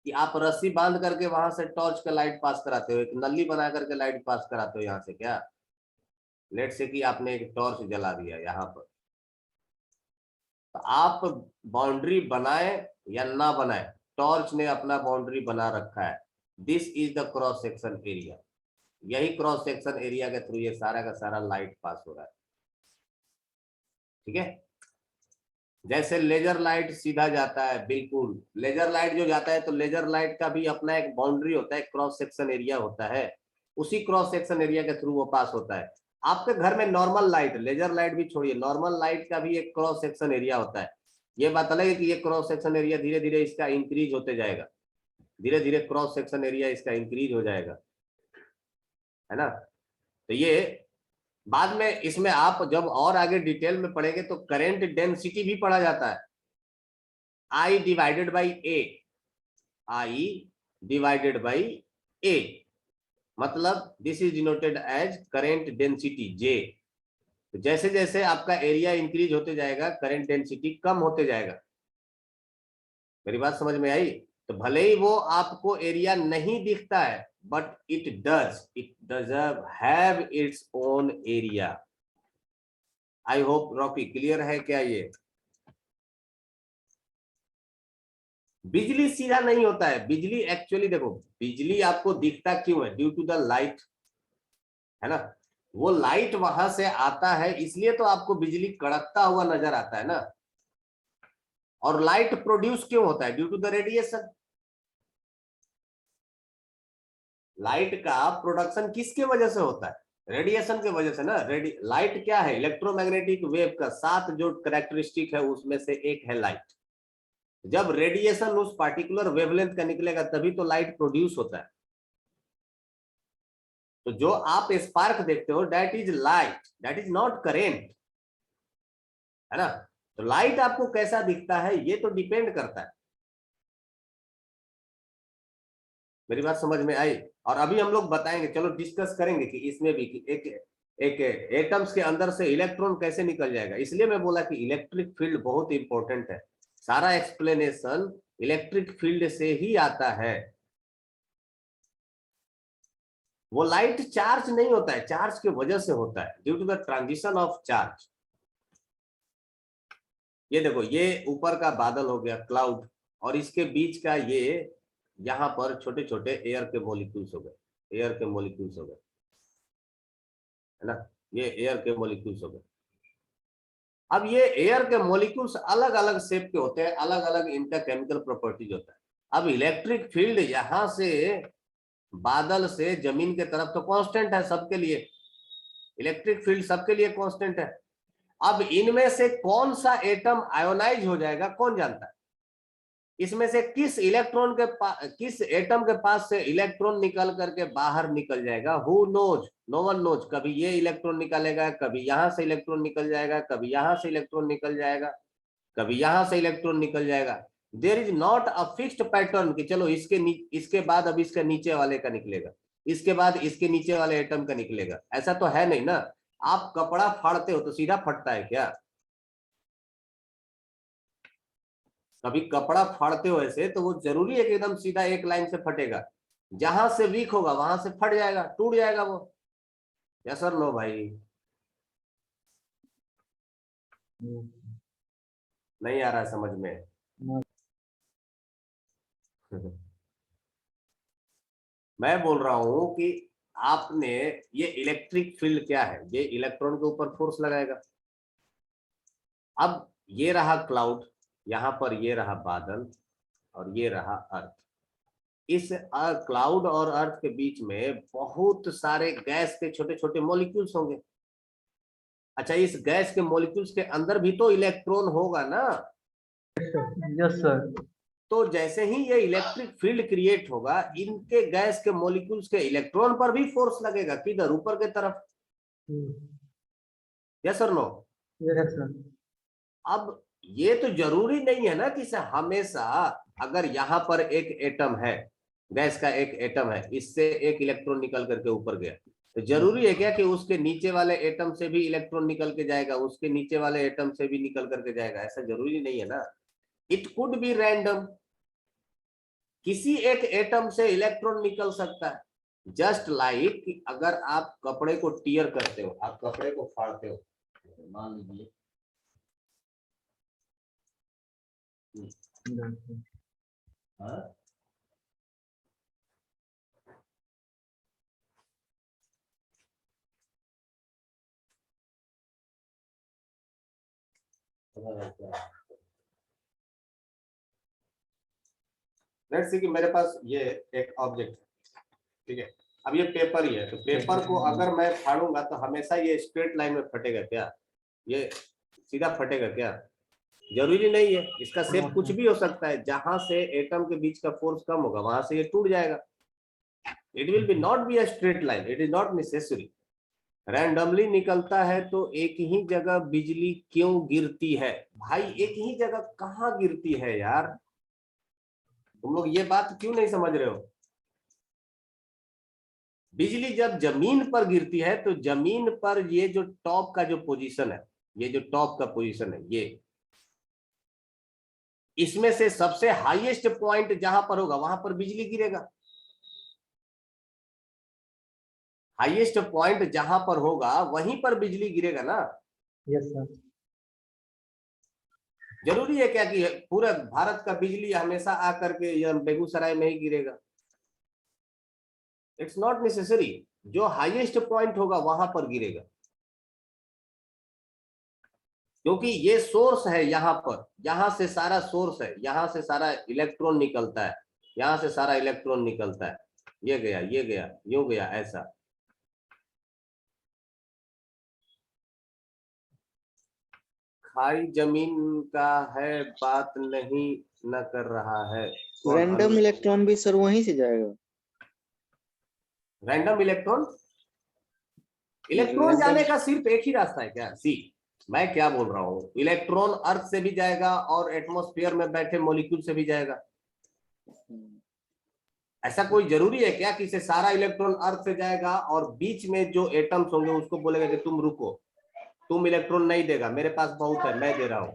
S1: कि आप रस्सी बांध करके वहां से टॉर्च का लाइट पास कराते हो, एक नली बना करके लाइट पास कराते हो यहाँ से क्या? लेट से कि आपने एक टॉर्च जला दिया यहाँ पर, तो आप बाउंड्री बनाए या ना बनाए, टॉर्च ने अपना बाउंड्री बना रखा है। This is the cross section area. यही क्रॉस सेक्शन एरिया के थ्रू ये सारा का सारा लाइट पास हो रहा है। ठीक है, जैसे लेजर लाइट सीधा जाता है, बिल्कुल लेजर लाइट जो जाता है तो लेजर लाइट का भी अपना एक बाउंड्री होता है, क्रॉस सेक्शन एरिया होता है, उसी क्रॉस सेक्शन एरिया के थ्रू वो पास होता है। आपके घर में नॉर्मल लाइट, लेजर लाइट भी छोड़िए, नॉर्मल लाइट का भी एक क्रॉस सेक्शन एरिया होता है। ये बात अलग है कि ये क्रॉस सेक्शन एरिया धीरे धीरे इसका इंक्रीज होते जाएगा, धीरे धीरे क्रॉस सेक्शन एरिया इसका इंक्रीज हो जाएगा, है ना। तो ये बाद में इसमें आप जब और आगे डिटेल में पढ़ेंगे तो करंट डेंसिटी भी पढ़ा जाता है, I divided by A, I divided by A, मतलब this is denoted as current density J। तो जैसे जैसे आपका एरिया इंक्रीज होते जाएगा करंट डेंसिटी कम होते जाएगा। मेरी बात समझ में आई? तो भले ही वो आपको एरिया नहीं दिखता है, but it does have its own area. I hope Rocky clear है क्या? ये बिजली सीधा नहीं होता है, बिजली एक्चुअली देखो, बिजली आपको दिखता क्यों है? ड्यू टू द लाइट, है ना। वो लाइट वहां से आता है इसलिए तो आपको बिजली कड़कता हुआ नजर आता है ना। और लाइट प्रोड्यूस क्यों होता है? Due to the radiation. Light का प्रोडक्शन किसके वजह से होता है? रेडिएशन के वजह से ना। लाइट क्या है? इलेक्ट्रोमैग्नेटिक वेव का 7 जो कैरेक्टरिस्टिक है उसमें से एक है लाइट। जब रेडिएशन उस पार्टिकुलर वेवलेंथ का निकलेगा तभी तो लाइट प्रोड्यूस होता है। तो जो आप स्पार्क देखते हो that is light, that is not current, है ना। तो लाइट आपको कैसा दिखता है ये तो डिपेंड करता है। मेरी बात समझ में आई? और अभी हम लोग बताएंगे, चलो डिस्कस करेंगे कि इसमें भी कि एक एटम्स के अंदर से इलेक्ट्रॉन कैसे निकल जाएगा। इसलिए मैं बोला कि इलेक्ट्रिक फील्ड बहुत इंपॉर्टेंट है, सारा एक्सप्लेनेशन इलेक्ट्रिक फील्ड से ही आता है। वो लाइट चार्ज नहीं होता है, चार्ज की वजह से होता है, due to the transition of charge. ये देखो, ये ऊपर का बादल हो गया क्लाउड, और इसके बीच का ये यहाँ पर छोटे छोटे एयर के मॉलिक्यूल्स हो गए, एयर के मॉलिक्यूल्स हो गए, है ना। ये एयर के मॉलिक्यूल्स हो गए। अब ये एयर के मॉलिक्यूल्स अलग अलग शेप के होते हैं, अलग अलग इनका केमिकल प्रॉपर्टीज होता है। अब इलेक्ट्रिक फील्ड यहाँ से बादल से जमीन के तरफ तो कांस्टेंट है सबके लिए, इलेक्ट्रिक फील्ड सबके लिए कांस्टेंट है। अब इनमें से कौन सा एटम आयोनाइज हो जाएगा कौन जानता है? इसमें से किस इलेक्ट्रॉन के किस एटम के पास से इलेक्ट्रॉन निकल करके बाहर निकल जाएगा? Who knows? No one knows. कभी ये इलेक्ट्रॉन निकलेगा, कभी यहां से इलेक्ट्रॉन निकल जाएगा, कभी यहां से इलेक्ट्रॉन निकल जाएगा, कभी यहां से इलेक्ट्रॉन निकल जाएगा। There is not a fixed pattern कि चलो इसके बाद अब इसके नीचे वाले का निकलेगा, इसके बाद इसके नीचे वाले एटम का निकलेगा, ऐसा तो है नहीं ना। आप कपड़ा फाड़ते हो तो सीधा फटता है क्या? कभी कपड़ा फाड़ते हो ऐसे तो वो जरूरी है कि एकदम सीधा एक लाइन से फटेगा? जहां से वीक होगा वहां से फट जाएगा, टूट जाएगा वो। या सर नो भाई? नहीं आ रहा है समझ में? मैं बोल रहा हूं कि आपने ये इलेक्ट्रिक फील्ड क्या है? ये इलेक्ट्रॉन के ऊपर फोर्स लगाएगा। अब ये रहा क्लाउड, यहाँ पर ये रहा बादल, और ये रहा अर्थ। इस क्लाउड और अर्थ के बीच में बहुत सारे गैस के छोटे छोटे मॉलिक्यूल्स होंगे। अच्छा, इस गैस के मॉलिक्यूल्स के अंदर भी तो इलेक्ट्रॉन होगा ना?
S5: Yes sir.
S1: तो जैसे ही ये इलेक्ट्रिक फील्ड क्रिएट होगा, इनके गैस के मॉलिक्यूल्स के इलेक्ट्रॉन पर भी फोर्स लगेगा, किधर? ऊपर के तरफ। यस और नो?
S5: Yes sir.
S1: अब ये तो जरूरी नहीं है ना कि हमेशा, अगर यहाँ पर एक एटम है, गैस का एक एटम है, इससे एक इलेक्ट्रॉन निकल करके ऊपर गया, तो जरूरी है क्या कि उसके नीचे वाले एटम से भी इलेक्ट्रॉन निकल के जाएगा, उसके नीचे वाले एटम से भी निकल करके जाएगा? ऐसा जरूरी नहीं है ना। It could be random. किसी एक एटम से इलेक्ट्रॉन निकल सकता है। जस्ट लाइक अगर आप कपड़े को टीयर करते हो, आप कपड़े को फाड़ते हो, मान लीजिए हाँ? लेट्स सी कि मेरे पास ये एक ऑब्जेक्ट है, ठीक है। अब ये पेपर ही है, तो पेपर को अगर मैं फाड़ूंगा तो हमेशा ये स्ट्रेट लाइन में फटेगा क्या? ये सीधा फटेगा क्या? जरूरी नहीं है, इसका शेप कुछ भी हो सकता है। जहां से एटम के बीच का फोर्स कम होगा वहां से ये टूट जाएगा। It will be not be a straight line, it is not necessary. Randomly निकलता है तो एक ही जगह बिजली क्यों गिरती है? भाई एक ही जगह कहाँ गिरती है यार? तुम लोग ये बात क्यों नहीं समझ रहे हो? बिजली जब जमीन पर गिरती है तो जमीन पर ये जो टॉप का जो पोजीशन है, ये जो टॉप का पोजीशन है, ये इसमें से सबसे हाईएस्ट पॉइंट जहां पर होगा वहां पर बिजली गिरेगा। हाईएस्ट पॉइंट जहां पर होगा वहीं पर बिजली गिरेगा ना।
S5: Yes sir.
S1: जरूरी है क्या कि पूरा भारत का बिजली हमेशा आकर के बेगूसराय में ही गिरेगा? It's not necessary. जो हाईएस्ट पॉइंट होगा वहां पर गिरेगा, क्योंकि ये सोर्स है यहाँ पर, यहां से सारा सोर्स है, यहां से सारा इलेक्ट्रॉन निकलता है, यहां से सारा इलेक्ट्रॉन निकलता है। ये गया, ये गया, यूं गया, ऐसा। खाई जमीन का है, बात नहीं न कर रहा है।
S2: रैंडम इलेक्ट्रॉन भी सर वहीं से जाएगा?
S1: रैंडम इलेक्ट्रॉन, इलेक्ट्रॉन जाने का सिर्फ एक ही रास्ता है क्या? सी, मैं क्या बोल रहा हूँ, इलेक्ट्रॉन अर्थ से भी जाएगा और एटमॉस्फेयर में बैठे मॉलिक्यूल से भी जाएगा। ऐसा कोई जरूरी है क्या कि इसे सारा इलेक्ट्रॉन अर्थ से जाएगा और बीच में जो एटम्स होंगे उसको बोलेगा कि तुम रुको, तुम इलेक्ट्रॉन नहीं देगा, मेरे पास बहुत है, मैं दे रहा हूं।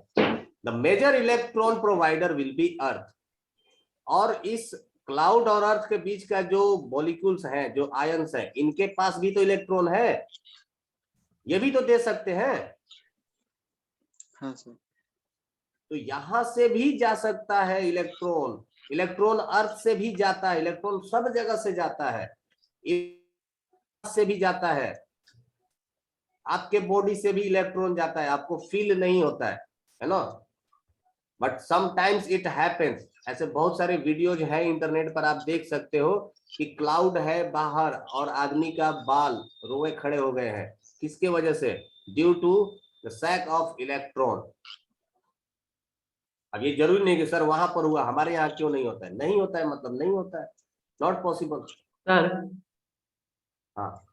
S1: The major electron provider will be earth. और इस क्लाउड और अर्थ के बीच का जो मॉलिक्यूल्स हैं, जो आयंस हैं, इनके पास भी तो इलेक्ट्रॉन है, ये भी तो दे सकते हैं।
S2: हाँ सर।
S1: तो यहां से भी जा सकता है इलेक्ट्रॉन, इलेक्ट्रॉन अर्थ से भी जाता है, इलेक्ट्रॉन सब जगह से जाता है, से भी जाता है, आपके बॉडी से भी इलेक्ट्रॉन जाता है, आपको फील नहीं होता है ना। But sometimes it happens. ऐसे बहुत सारे वीडियोज हैं इंटरनेट पर, आप देख सकते हो कि क्लाउड है बाहर और आदमी का बाल रोए खड़े हो गए हैं। किसके वजह से? Due to the sack of electron. अब ये जरूरी नहीं कि सर वहां पर हुआ, हमारे यहाँ क्यों नहीं होता है? नहीं होता है मतलब नहीं होता है, नॉट पॉसिबल।
S5: सर
S1: हाँ,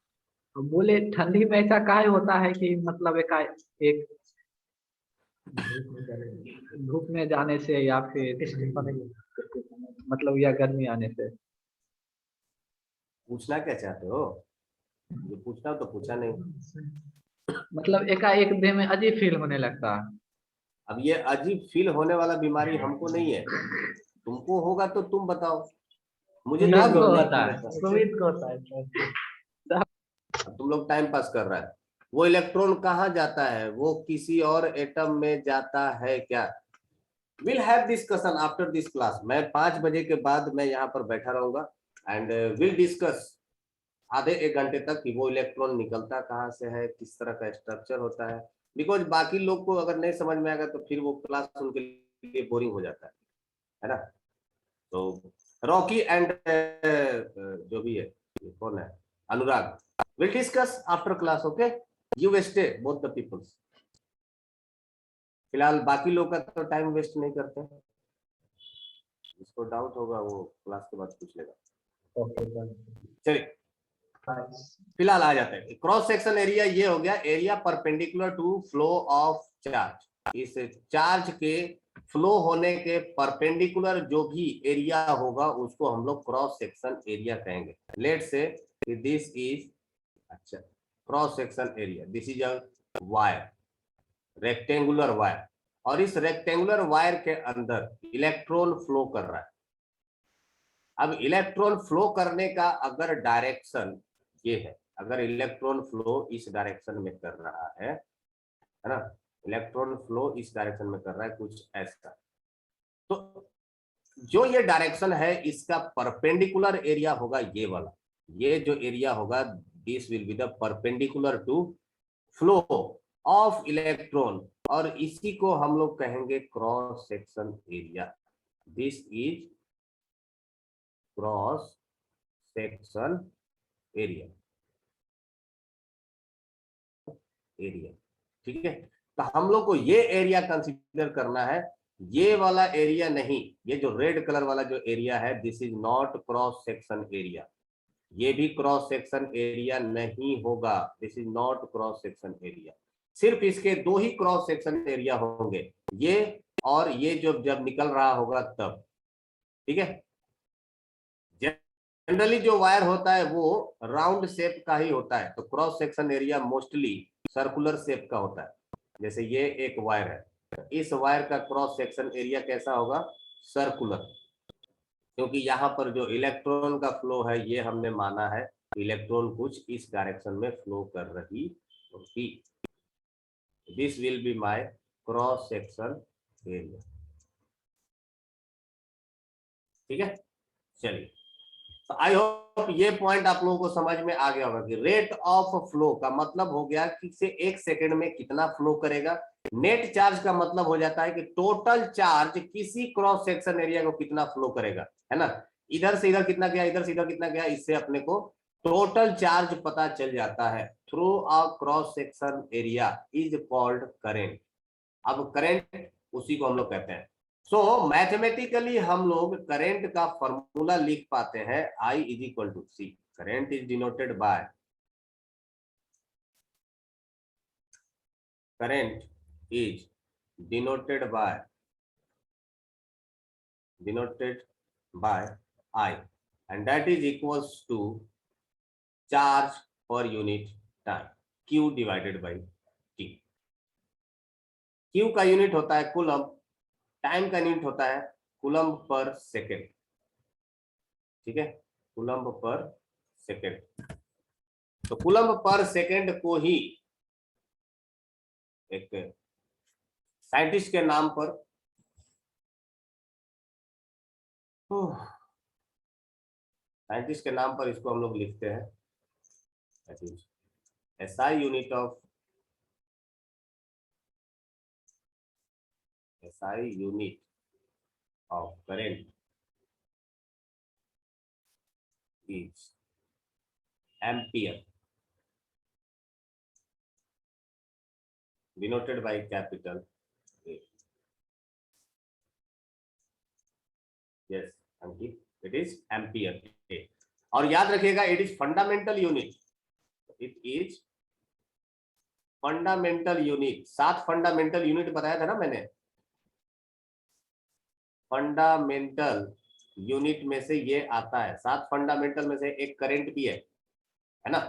S5: बोले ठंडी में ऐसा काहे होता है कि मतलब एक धूप में जाने से या फिर मतलब या गर्मी आने से?
S1: पूछना क्या चाहते हो? ये पूछना तो पूछा नहीं।
S5: मतलब एकाएक देह में अजीब फील होने लगता है।
S1: अब ये अजीब फील होने वाला बीमारी हमको नहीं है, तुमको होगा तो तुम बताओ, मुझे तो
S5: सुमित को
S1: नहीं
S5: होता है,
S1: पता।
S5: सुमित को होता है।
S1: अब तुम लोग टाइम पास कर रहा है। वो इलेक्ट्रॉन कहाँ जाता है? वो किसी और एटम में जाता है क्या? Will have discussion after this class. मैं 5 बजे के बाद मैं यहाँ पर बैठा रहूंगा एंड विल डिस्कस आधे 1 घंटे तक कि वो इलेक्ट्रॉन निकलता कहाँ से है, किस तरह का स्ट्रक्चर होता है। बिकॉज बाकी लोग को अगर नहीं समझ में आएगा तो फिर वो क्लास उनके लिए बोरिंग हो जाता है ना। तो रॉकी एंड जो भी है, कौन है, Anurag, will discuss after class. Okay, you stay both the peoples. फिलहाल बाकी लोग का तो टाइम वेस्ट नहीं करते, जिसको डाउट होगा वो क्लास के बाद पूछ लेगा।
S5: Okay sir.
S1: चलिए फिलहाल आ जाते हैं। क्रॉस सेक्शन एरिया ये हो गया, area perpendicular to flow of charge. इस चार्ज के फ्लो होने के परपेंडिकुलर जो भी एरिया होगा उसको हम लोग क्रॉस सेक्शन एरिया कहेंगे। लेट्स से दिस इज, अच्छा, cross section area, this is a wire, rectangular wire, और इस रेक्टेंगुलर वायर के अंदर इलेक्ट्रॉन फ्लो कर रहा है। अब इलेक्ट्रॉन फ्लो करने का अगर डायरेक्शन ये है, अगर इलेक्ट्रॉन फ्लो इस डायरेक्शन में कर रहा है ना, इलेक्ट्रॉन फ्लो इस डायरेक्शन में कर रहा है कुछ ऐसा, तो जो ये डायरेक्शन है इसका परपेंडिकुलर एरिया होगा ये वाला, ये जो एरिया होगा this will be the perpendicular to flow of electron, और इसी को हम लोग कहेंगे cross section area. This is cross section area, area, ठीक है। तो हम लोग को ये एरिया कंसीडर करना है, ये वाला एरिया नहीं, ये जो रेड कलर वाला जो एरिया है this is not cross section area, ये भी क्रॉस सेक्शन एरिया नहीं होगा, this is not cross section area. सिर्फ इसके दो ही क्रॉस सेक्शन एरिया होंगे, ये और ये जो जब निकल रहा होगा तब, ठीक है। जनरली जो वायर होता है वो राउंड शेप का ही होता है, तो cross section area mostly circular shape का होता है। जैसे ये एक वायर है, इस वायर का क्रॉस सेक्शन एरिया कैसा होगा, सर्कुलर, क्योंकि यहाँ पर जो इलेक्ट्रॉन का फ्लो है ये हमने माना है इलेक्ट्रॉन कुछ इस डायरेक्शन में फ्लो कर रही होगी। This will be my cross section area, ठीक है। चलिए, तो आई होप ये पॉइंट आप लोगों को समझ में आ गया होगा कि रेट ऑफ फ्लो का मतलब हो गया कि से एक सेकंड में कितना फ्लो करेगा। नेट चार्ज का मतलब हो जाता है कि टोटल चार्ज किसी क्रॉस सेक्शन एरिया को कितना फ्लो करेगा, है ना। इधर से इधर कितना गया, इधर से इधर कितना गया, इससे अपने को टोटल चार्ज पता चल जाता है। Through a cross section area is called current. अब करंट उसी को हम लोग कहते हैं। सो मैथमेटिकली हम लोग करंट का फॉर्मूला लिख पाते हैं, I is equal to C. Current is denoted by, current is denoted by I, and that is equals to charge per unit time, Q divided by T। Q का unit होता है coulomb, time का unit होता है coulomb per second, ठीक है, coulomb per second. तो coulomb per second को ही एक साइंटिस्ट के नाम पर इसको हम लोग लिखते हैं, SI unit of current is ampere, denoted by capital A। Yes Ankit, it is ampere A। और याद रखिएगा it is fundamental unit, it is fundamental unit. 7 fundamental unit बताया था ना मैंने, फंडामेंटल यूनिट में से ये आता है, 7 फंडामेंटल में से एक करंट भी है ना।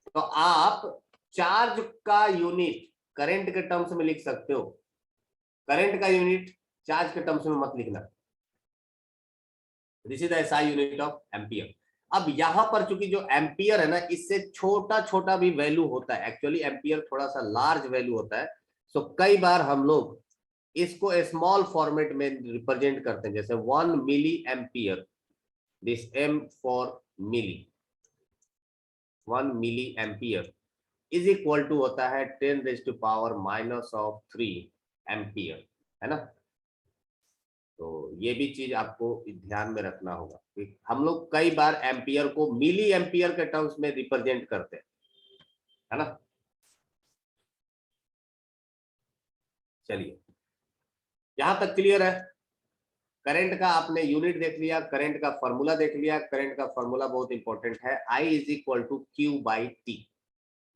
S1: तो आप चार्ज का यूनिट करंट के टर्म्स में लिख सकते हो, करंट का यूनिट चार्ज के टर्म्स में मत लिखना। This is the SI unit of ampere. अब यहां पर चूंकि जो एम्पियर है ना, इससे छोटा छोटा भी वैल्यू होता है, एक्चुअली एम्पियर थोड़ा सा लार्ज वैल्यू होता है। सो कई बार हम लोग इसको स्मॉल फॉर्मेट में रिप्रेजेंट करते हैं, जैसे 1 milli ampere, this M for milli, 1 milli ampere is equal to होता है 10⁻³ एम्पियर, है ना। तो ये भी चीज आपको ध्यान में रखना होगा कि हम लोग कई बार एम्पियर को मिली एम्पियर के टर्म्स में रिप्रेजेंट करते हैं, है ना। चलिए, यहां तक क्लियर है। करंट का आपने यूनिट देख लिया, करंट का फॉर्मूला देख लिया। करंट का फॉर्मूला बहुत इंपॉर्टेंट है, I is equal to Q/T,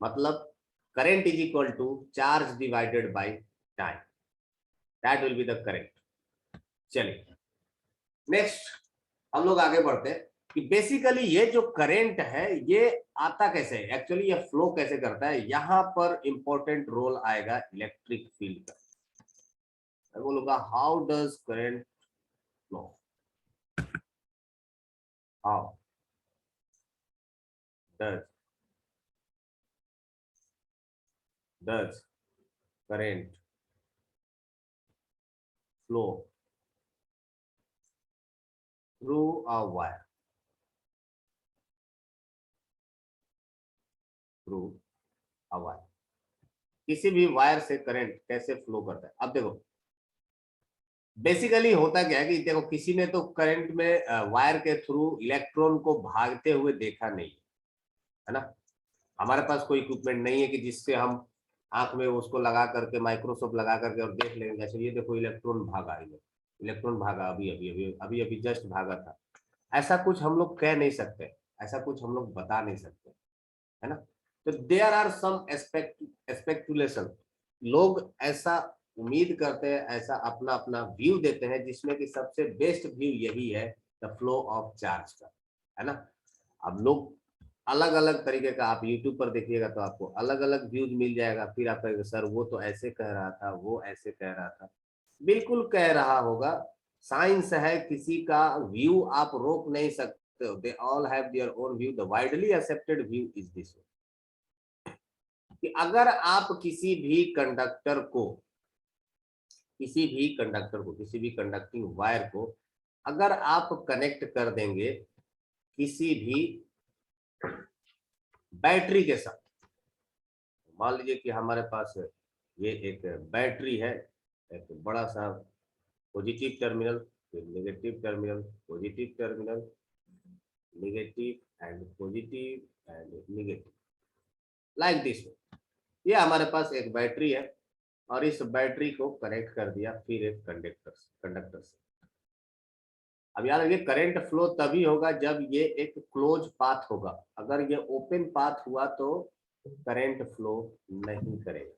S1: मतलब current is equal to charge divided by time, that will be the current. चलिए नेक्स्ट हम लोग आगे बढ़ते हैं कि बेसिकली ये जो करंट है ये आता कैसे है, एक्चुअली ये फ्लो कैसे करता है। यहां पर इंपॉर्टेंट रोल आएगा इलेक्ट्रिक फील्ड का। मैं बोलूंगा how does current flow. how does current flow through a wire? Through a wire. किसी भी वायर से करंट कैसे फ्लो करता है? अब देखो बेसिकली होता क्या है कि देखो किसी ने तो करंट में वायर के थ्रू इलेक्ट्रॉन को भागते हुए देखा नहीं है ना। हमारे पास कोई इक्विपमेंट नहीं है कि जिससे हम आंख में उसको लगा करके माइक्रोस्कोप लगा करके और देख लेंगे जैसे ये देखो इलेक्ट्रॉन भागा, इलेक्ट्रॉन भागा अभी अभी अभी अभी अभी जस्ट भागा था। ऐसा कुछ हम लोग कह नहीं सकते, ऐसा कुछ हम लोग बता नहीं सकते, है ना। तो देयर आर सम स्पेक्युलेशन, लोग ऐसा उम्मीद करते हैं, ऐसा अपना अपना व्यू देते हैं जिसमें कि सबसे बेस्ट व्यू यही है द फ्लो ऑफ चार्ज का, है ना। अब लोग अलग अलग तरीके का, आप यूट्यूब पर देखिएगा तो आपको अलग अलग व्यूज मिल जाएगा। फिर आप कहेंगे सर वो तो ऐसे कह रहा था, वो ऐसे कह रहा था। बिल्कुल कह रहा होगा, साइंस है, किसी का व्यू आप रोक नहीं सकते हो। They all have their own view, the widely accepted view is this कि अगर आप किसी भी कंडक्टर को, किसी भी कंडक्टिंग वायर को अगर आप कनेक्ट कर देंगे किसी भी बैटरी के साथ, मान लीजिए कि हमारे पास ये एक बैटरी है, एक बड़ा सा पॉजिटिव टर्मिनल, फिर negative terminal, positive terminal, negative and positive and negative, like this. ये हमारे पास एक बैटरी है और इस बैटरी को कनेक्ट कर दिया फिर एक कंडक्टर से। अब याद रखिए करंट फ्लो तभी होगा जब ये एक क्लोज पाथ होगा। अगर ये ओपन पाथ हुआ तो करंट फ्लो नहीं करेगा।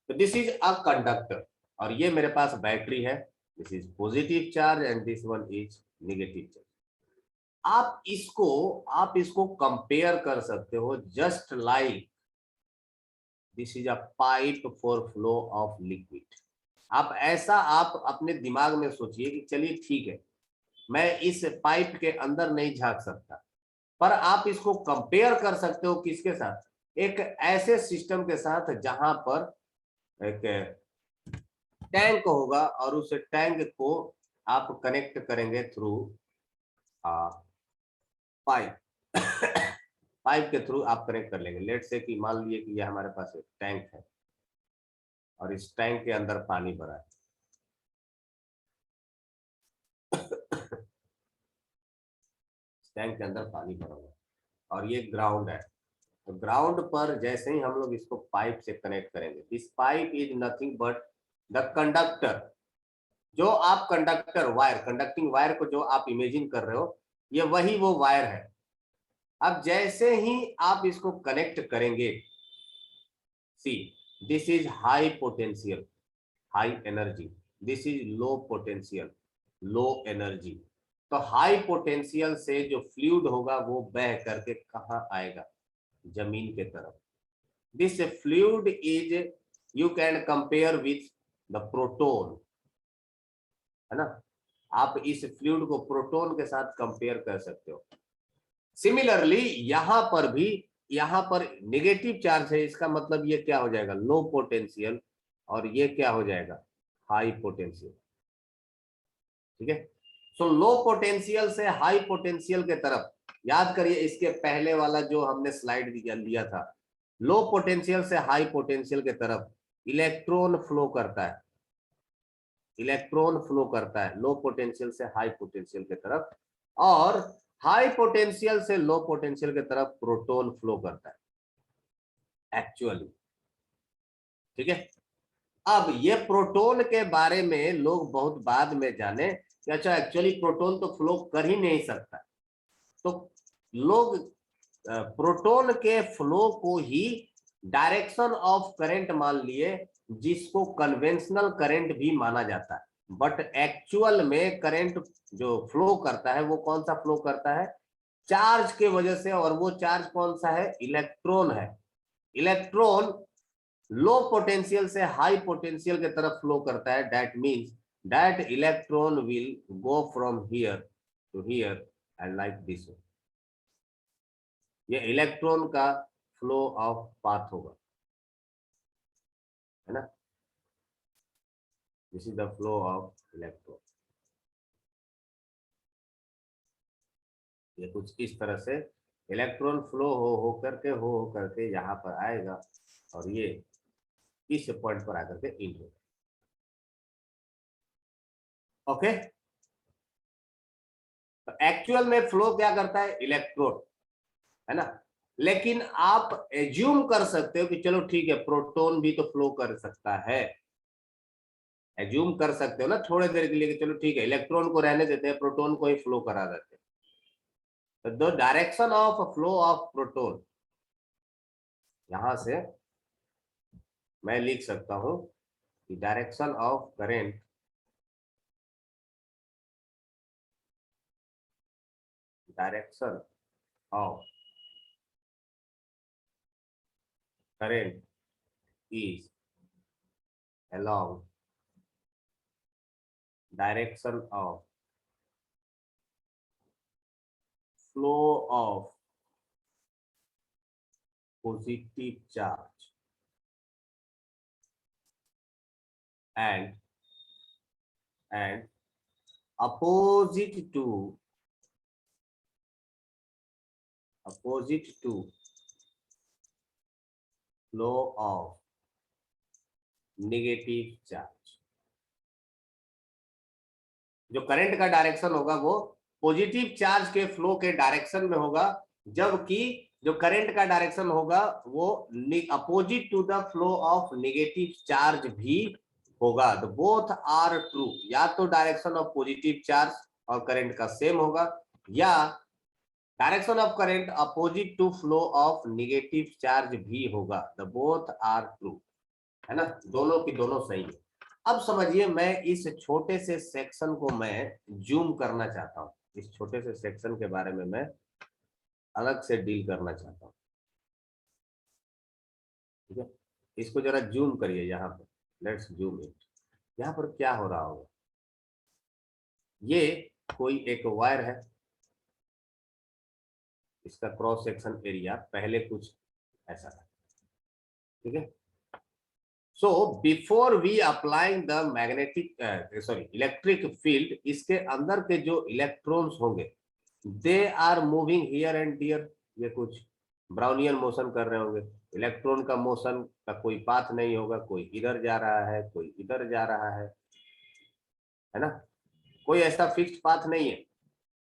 S1: तो दिस इज अ कंडक्टर और ये मेरे पास बैटरी है, this is positive charge and this one is negative charge. आप इसको कंपेयर कर सकते हो just like this is a pipe for flow of liquid. आप अपने दिमाग में सोचिए कि चलिए ठीक है मैं इस पाइप के अंदर नहीं झांक सकता, पर आप इसको कंपेयर कर सकते हो किसके साथ? एक ऐसे सिस्टम के साथ जहां पर एक टैंक होगा और उस टैंक को आप कनेक्ट करेंगे थ्रू पाइप पाइप के थ्रू आप कनेक्ट कर लेंगे। लेट से कि मान लीजिए कि ये हमारे पास एक टैंक है और इस टैंक के अंदर पानी भरा है। टैंक के अंदर पानी भरा हुआ है और ये ग्राउंड है। तो ग्राउंड पर जैसे ही हम लोग इसको पाइप से कनेक्ट करेंगे, this pipe is nothing but the conductor. जो आप कंडक्टर वायर, कंडक्टिंग वायर को जो आप इमेजिन कर रहे हो, ये वही वो वायर है। अब जैसे ही आप इसको कनेक्ट करेंगे, सी this is high potential, high energy, this is low potential, low energy. तो हाई पोटेंशियल से जो फ्लूइड होगा वो बह करके कहाँ आएगा? जमीन के तरफ। This fluid is, you can compare with the proton, है ना। आप इस फ्लूइड को प्रोटोन के साथ कंपेयर कर सकते हो। सिमिलरली यहां पर भी, यहां पर नेगेटिव चार्ज है, इसका मतलब ये क्या हो जाएगा? लो पोटेंशियल, और ये क्या हो जाएगा? High potential. ठीक है। सो लो पोटेंशियल से हाई पोटेंशियल के तरफ, याद करिए इसके पहले वाला जो हमने स्लाइड लिया था, लो पोटेंशियल से हाई पोटेंशियल के तरफ इलेक्ट्रॉन फ्लो करता है, इलेक्ट्रॉन फ्लो करता है लो पोटेंशियल से हाई पोटेंशियल के तरफ, और हाई पोटेंशियल से लो पोटेंशियल के तरफ प्रोटॉन फ्लो करता है एक्चुअली। ठीक है। अब ये प्रोटॉन के बारे में लोग बहुत बाद में जाने कि अच्छा एक्चुअली प्रोटॉन तो फ्लो कर ही नहीं सकता, तो लोग प्रोटॉन के फ्लो को ही डायरेक्शन ऑफ करंट मान लिए, जिसको कन्वेंशनल करंट भी माना जाता है। बट एक्चुअल में करंट जो फ्लो करता है वो कौन सा फ्लो करता है? चार्ज के वजह से, और वो चार्ज कौन सा है? इलेक्ट्रॉन है। इलेक्ट्रॉन लो पोटेंशियल से हाई पोटेंशियल के तरफ फ्लो करता है। That means that electron will go from here to here and like this way. ये इलेक्ट्रॉन का फ्लो ऑफ पाथ होगा, है ना? This is the flow of electron. ये कुछ इस तरह से इलेक्ट्रॉन फ्लो हो करके यहाँ पर आएगा और ये इस पॉइंट पर आकर के इन होगा। ओके, एक्चुअल में फ्लो क्या करता है? इलेक्ट्रॉन, है ना? लेकिन आप एज्यूम कर सकते हो कि चलो ठीक है, प्रोटॉन भी तो फ्लो कर सकता है। एज्यूम कर सकते हो ना थोड़ी देर के लिए कि चलो ठीक है, इलेक्ट्रॉन को रहने देते हैं, प्रोटॉन को ही फ्लो करा देते हैं। तो the direction of flow of proton, यहां से मैं लिख सकता हूं कि direction of current current is along direction of flow of positive charge and opposite to flow of negative charge. जो करंट का डायरेक्शन होगा वो पॉजिटिव चार्ज के फ्लो के डायरेक्शन में होगा, जबकि जो करंट का डायरेक्शन होगा वो opposite to the flow of negative charge भी होगा। तो बोथ आर ट्रू, या तो डायरेक्शन ऑफ पॉजिटिव चार्ज और करंट का सेम होगा, या direction of current opposite to flow of negative charge भी होगा। द बोथ आर ट्रू, है ना? दोनों की दोनों सही है। अब समझिए, मैं इस छोटे से सेक्शन को मैं जूम करना चाहता हूं। इस छोटे से सेक्शन के बारे में मैं अलग से डील करना चाहता हूं, ठीक है? इसको जरा जूम करिए यहाँ पर, लेट्स जूम इट। यहाँ पर क्या हो रहा होगा? ये कोई एक वायर है, इसका क्रॉस सेक्शन एरिया पहले कुछ ऐसा था, ठीक है? So before we applying the electric field, इसके अंदर के जो इलेक्ट्रॉन्स होंगे they are moving here and there, ये कुछ ब्राउनियन मोशन कर रहे होंगे। इलेक्ट्रॉन का मोशन का कोई पाथ नहीं होगा, कोई इधर जा रहा है, कोई इधर जा रहा है ना? कोई ऐसा फिक्स्ड पाथ नहीं है।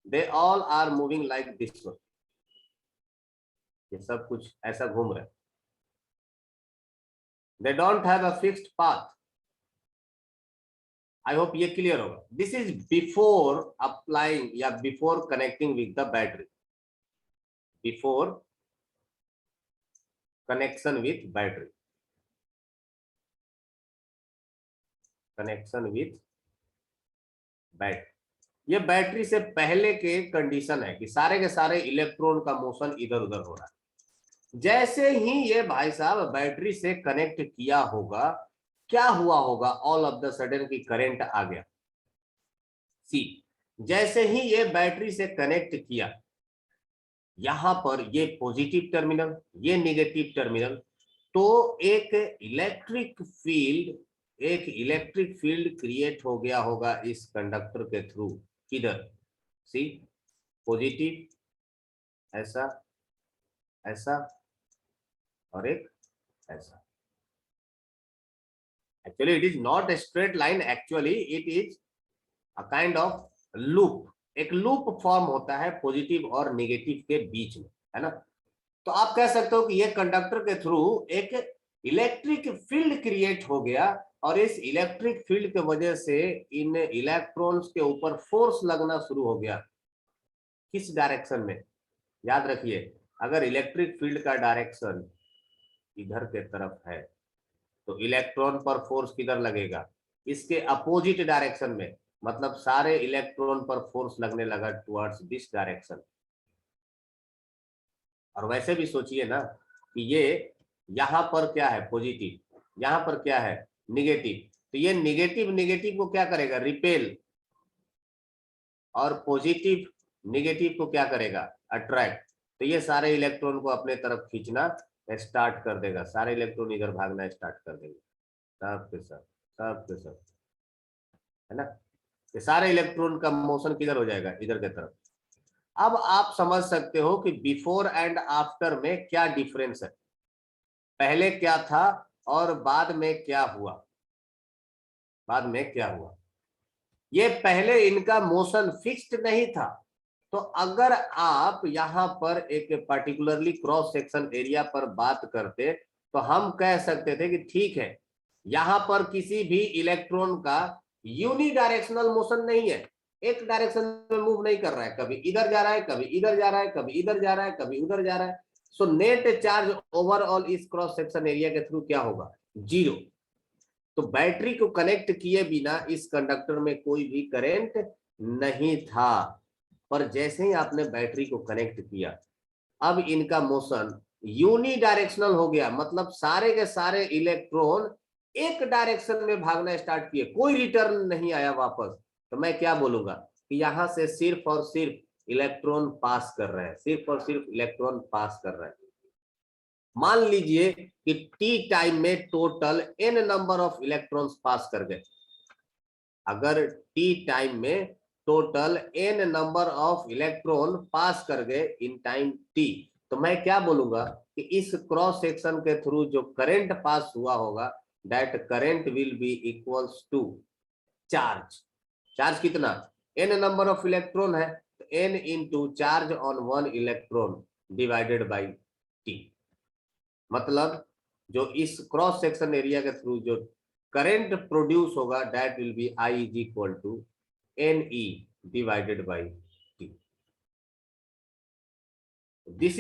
S1: they all are moving like this one, ये सब कुछ ऐसा घूम रहे हैं। They don't have a fixed path. I hope ये क्लियर होगा। This is before applying या before connecting with the battery. Before connection with battery. Connection with battery. ये बैटरी से पहले के कंडीशन है कि सारे के सारे इलेक्ट्रॉन का मोशन इधर उधर हो रहा है। जैसे ही ये भाई साहब बैटरी से कनेक्ट किया होगा, क्या हुआ होगा? ऑल ऑफ द सडन की करंट आ गया। सी, जैसे ही ये बैटरी से कनेक्ट किया, यहां पर ये पॉजिटिव टर्मिनल, ये नेगेटिव टर्मिनल, तो एक इलेक्ट्रिक फील्ड क्रिएट हो गया होगा इस कंडक्टर के थ्रू। किधर? सी, पॉजिटिव, ऐसा ऐसा और एक ऐसा। Actually it is not a straight line, actually it is a kind of loop. एक लूप फॉर्म होता है पॉजिटिव और नेगेटिव के बीच में, है ना? तो आप कह सकते हो कि ये कंडक्टर के थ्रू एक इलेक्ट्रिक फील्ड क्रिएट हो गया, और इस इलेक्ट्रिक फील्ड के वजह से इन इलेक्ट्रॉन्स के ऊपर फोर्स लगना शुरू हो गया। किस डायरेक्शन में? याद रखिए, अगर इलेक्ट्रिक फील्ड का डायरेक्शन इधर के तरफ है तो इलेक्ट्रॉन पर फोर्स किधर लगेगा? इसके अपोजिट डायरेक्शन में, मतलब सारे इलेक्ट्रॉन पर फोर्स लगने लगा टुवर्ड्स दिस डायरेक्शन। और वैसे भी सोचिए ना कि ये यहाँ पर क्या है? पॉजिटिव, यहाँ पर क्या है? नेगेटिव। तो ये निगेटिव निगेटिव को क्या करेगा, रिपेल, और पॉजिटिव निगेटिव को क्या करेगा, अट्रैक्ट। तो ये सारे इलेक्ट्रॉन को अपने तरफ खींचना स्टार्ट कर देगा, सारे इलेक्ट्रॉन इधर भागना स्टार्ट कर देंगे, सब के सब, है ना। ये सारे इलेक्ट्रॉन का मोशन किधर हो जाएगा, इधर के तरफ। अब आप समझ सकते हो कि बिफोर एंड आफ्टर में क्या डिफरेंस है, पहले क्या था और बाद में क्या हुआ। बाद में क्या हुआ, ये पहले इनका मोशन फिक्स्ड नहीं था। तो अगर आप यहां पर एक पर्टिकुलरली क्रॉस सेक्शन एरिया पर बात करते तो हम कह सकते थे कि ठीक है, यहां पर किसी भी इलेक्ट्रॉन का यूनिडायरेक्शनल मोशन नहीं है, एक डायरेक्शन में मूव नहीं कर रहा है, कभी इधर जा रहा है, कभी इधर जा रहा है, कभी इधर जा रहा है, कभी उधर जा रहा है। सो नेट चार्ज ओवरऑल इस क्रॉस सेक्शन एरिया के थ्रू क्या होगा, 0। तो बैटरी को कनेक्ट किए बिना इस कंडक्टर में कोई भी करंट नहीं था, पर जैसे ही आपने बैटरी को कनेक्ट किया अब इनका मोशन यूनिडायरेक्शनल हो गया, मतलब सारे के सारे इलेक्ट्रॉन एक डायरेक्शन में भागना स्टार्ट किए, कोई रिटर्न नहीं आया वापस। तो मैं क्या बोलूंगा कि यहां से सिर्फ और सिर्फ इलेक्ट्रॉन पास कर रहे हैं, सिर्फ और सिर्फ इलेक्ट्रॉन पास कर रहे हैं। मान लीजिए कि टी टाइम में total n number of electrons pass कर गए, अगर टी टाइम में total n number of electron pass कर गए इन टाइम t, तो मैं क्या बोलूंगा कि इस क्रॉस सेक्शन के थ्रू जो करंट पास हुआ होगा that current will be equals to charge. Charge कितना, n नंबर ऑफ इलेक्ट्रॉन है तो n into charge on 1 electron divided by t। मतलब जो इस क्रॉस सेक्शन एरिया के थ्रू जो करंट प्रोड्यूस होगा that will be I is equal to NE divided by T। This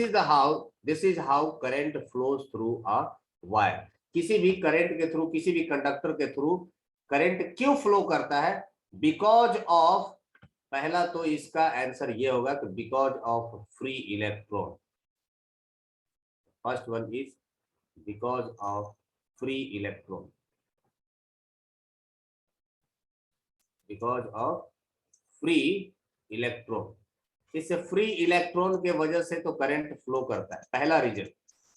S1: is how current flows through a wire. किसी भी current के through, किसी भी कंडक्टर के थ्रू करंट क्यों फ्लो करता है, बिकॉज ऑफ, पहला तो इसका आंसर ये होगा कि because of free electron. First one is because of free electron, because of free electron। इससे फ्री इलेक्ट्रॉन के वजह से तो करंट फ्लो करता है, पहला रीजन।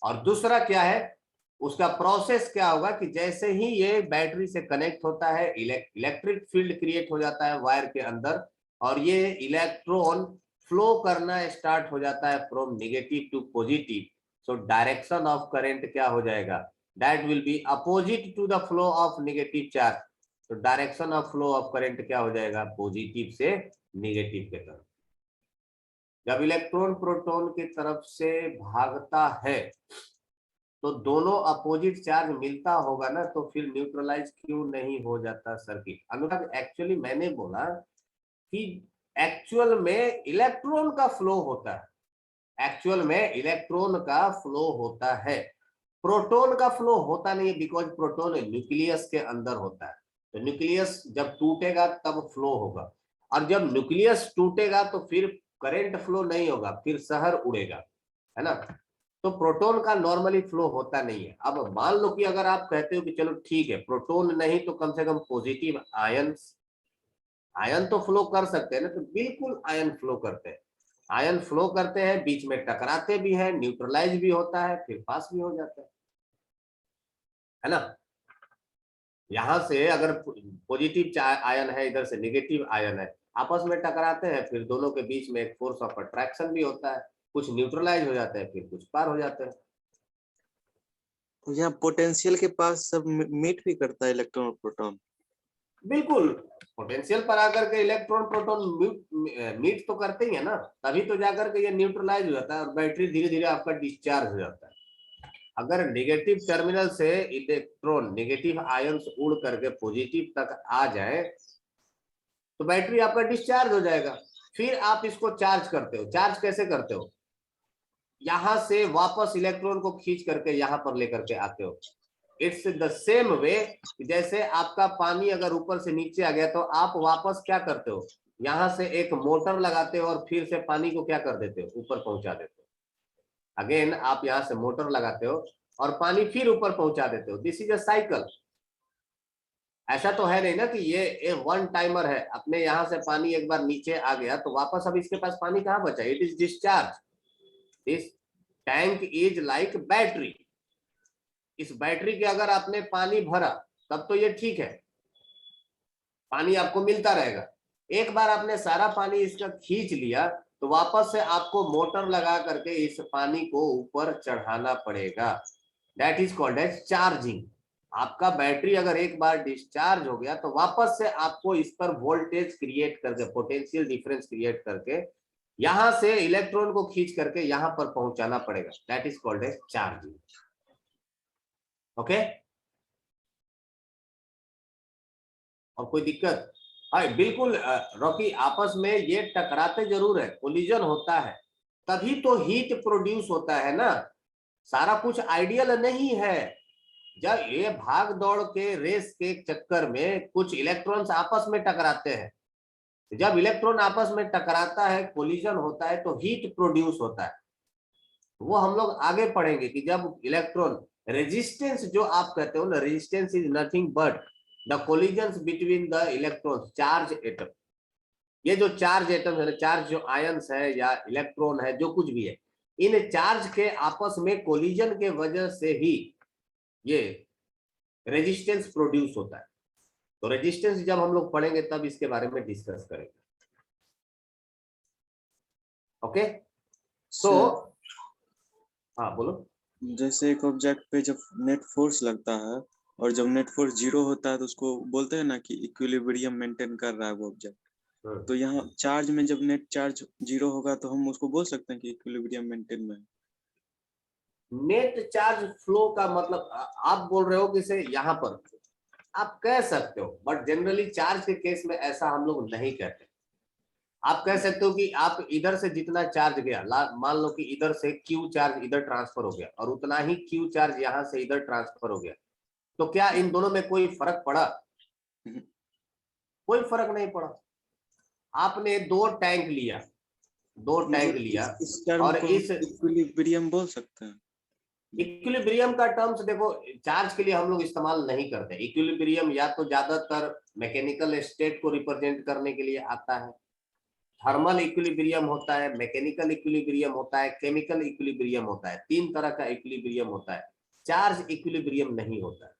S1: और दूसरा क्या है, उसका प्रोसेस क्या होगा कि जैसे ही ये बैटरी से कनेक्ट होता है इलेक्ट्रिक फील्ड क्रिएट हो जाता है वायर के अंदर, और ये इलेक्ट्रॉन फ्लो करना स्टार्ट हो जाता है from negative to positive. So direction of current क्या हो जाएगा, that will be opposite to the flow of negative charge. तो direction of flow of current क्या हो जाएगा, पॉजिटिव से नेगेटिव के तरफ। जब इलेक्ट्रॉन प्रोटॉन की तरफ से भागता है तो दोनों अपोजिट चार्ज मिलता होगा ना, तो फिर न्यूट्रलाइज क्यों नहीं हो जाता सर्किट। अनुराग एक्चुअली मैंने बोला कि एक्चुअल में इलेक्ट्रॉन का फ्लो होता है, एक्चुअल में इलेक्ट्रॉन का फ्लो होता है, प्रोटॉन का फ्लो होता नहीं है, बिकॉज प्रोटॉन न्यूक्लियस के अंदर होता है। तो न्यूक्लियस जब टूटेगा तब फ्लो होगा, और जब न्यूक्लियस टूटेगा तो फिर करंट फ्लो नहीं होगा, फिर शहर उड़ेगा, है ना। तो प्रोटॉन का नॉर्मली फ्लो होता नहीं है। अब मान लो कि अगर आप कहते हो कि चलो ठीक है प्रोटॉन नहीं तो कम से कम पॉजिटिव आयन तो फ्लो कर सकते हैं ना, तो बिल्कुल आयन फ्लो करते हैं, आयन फ्लो करते हैं, बीच में टकराते भी हैं, न्यूट्रलाइज भी होता है, फिर पास भी हो जाता है ना। यहां से अगर पॉजिटिव आयन है, इधर से नेगेटिव आयन है, आपस में टकराते हैं, फिर दोनों के बीच में एक फोर्स ऑफ अट्रैक्शन भी होता है, कुछ न्यूट्रलाइज हो जाते हैं, फिर कुछ पार हो जाते हैं।
S2: तो यहाँ पोटेंशियल के पास सब मीट भी करता है इलेक्ट्रॉन और प्रोटॉन।
S1: बिल्कुल, पोटेंशियल पर आकर के इलेक्ट्रॉन प्रोटॉन मीट तो करते ही है ना, तभी तो जाकर के ये न्यूट्रलाइज हो जाता है और बैटरी धीरे धीरे आपका डिस्चार्ज हो जाता है। अगर नेगेटिव टर्मिनल से इलेक्ट्रॉन, नेगेटिव आयंस उड़ करके पॉजिटिव तक आ जाए तो बैटरी आपका डिस्चार्ज हो जाएगा। फिर आप इसको चार्ज करते हो। चार्ज कैसे करते हो, यहां से वापस इलेक्ट्रॉन को खींच करके यहां पर लेकर के आते हो। इट्स द सेम वे, जैसे आपका पानी अगर ऊपर से नीचे आ गया तो आप वापस क्या करते हो, यहां से एक मोटर लगाते हो और फिर से पानी को क्या कर देते हो, ऊपर पहुंचा देते हो। अगेन आप यहां से मोटर लगाते हो और पानी फिर ऊपर पहुंचा देते हो। This is a cycle. ऐसा तो है नहीं ना कि ये वन टाइमर है, अपने यहाँ से पानी एक बार नीचे आ गया तो वापस अब इसके पास पानी कहाँ बचा, it is discharge. This tank is like battery. इस बैटरी के अगर आपने पानी भरा तब तो ये ठीक है, पानी आपको मिलता रहेगा। एक बार आपने सारा पानी इसका खींच लिया तो वापस से आपको मोटर लगा करके इस पानी को ऊपर चढ़ाना पड़ेगा। That is called as charging. आपका बैटरी अगर एक बार डिस्चार्ज हो गया तो वापस से आपको इस पर वोल्टेज क्रिएट करके, पोटेंशियल डिफरेंस क्रिएट करके यहां से इलेक्ट्रॉन को खींच करके यहां पर पहुंचाना पड़ेगा। That is called as charging. Okay, और कोई दिक्कत? हाँ बिल्कुल रॉकी, आपस में ये टकराते जरूर है, कोलिजन होता है, तभी तो हीट प्रोड्यूस होता है ना। सारा कुछ आइडियल नहीं है। जब ये भाग दौड़ के रेस के चक्कर में कुछ इलेक्ट्रॉन्स आपस में टकराते हैं, जब इलेक्ट्रॉन आपस में टकराता है, कोलिजन होता है, तो हीट प्रोड्यूस होता है। वो हम लोग आगे पढ़ेंगे कि जब इलेक्ट्रॉन रेजिस्टेंस जो आप कहते हो ना, resistance is nothing but the collisions between the electrons, charge atom. ये जो चार्ज एटम है, चार्ज जो आयंस है या इलेक्ट्रॉन है, जो कुछ भी है, इन चार्ज के आपस में कोलिजन के वजह से ही ये रेजिस्टेंस प्रोड्यूस होता है। तो रेजिस्टेंस जब हम लोग पढ़ेंगे तब इसके बारे में डिस्कस करेंगे। ओके, सो हाँ बोलो।
S2: जैसे एक ऑब्जेक्ट पे जब नेट फोर्स लगता है और जब नेट फोर्स 0 होता है तो उसको बोलते हैं ना कि इक्विलिब्रियम मेंटेन कर रहा है वो ऑब्जेक्ट। तो यहाँ चार्ज में जब नेट चार्ज 0 होगा तो हम उसको बोल सकते हैं कि इक्विलिब्रियम मेंटेन में।
S1: नेट चार्ज फ्लो का मतलब आप बोल रहे हो कि से यहाँ पर आप कह सकते हो, बट जनरली चार्ज के केस में ऐसा हम लोग नहीं कहते। आप कह सकते हो कि आप इधर से जितना चार्ज गया, मान लो कि इधर से क्यू चार्ज इधर ट्रांसफर हो गया और उतना ही क्यू चार्ज यहाँ से इधर ट्रांसफर हो गया, तो क्या इन दोनों में कोई फर्क पड़ा? कोई फर्क नहीं पड़ा। आपने दो टैंक लिया और इस
S2: इक्विलिब्रियम बोल सकते हैं।
S1: इक्विलिब्रियम का टर्म्स देखो, चार्ज के लिए हम लोग इस्तेमाल नहीं करते। इक्विलिब्रियम या तो ज्यादातर मैकेनिकल स्टेट को रिप्रेजेंट करने के लिए आता है, थर्मल इक्विलिब्रियम होता है, मैकेनिकल इक्विलिब्रियम होता है, केमिकल इक्विलिब्रियम होता है। 3 तरह का इक्विलिब्रियम होता है, चार्ज इक्विलिब्रियम नहीं होता है।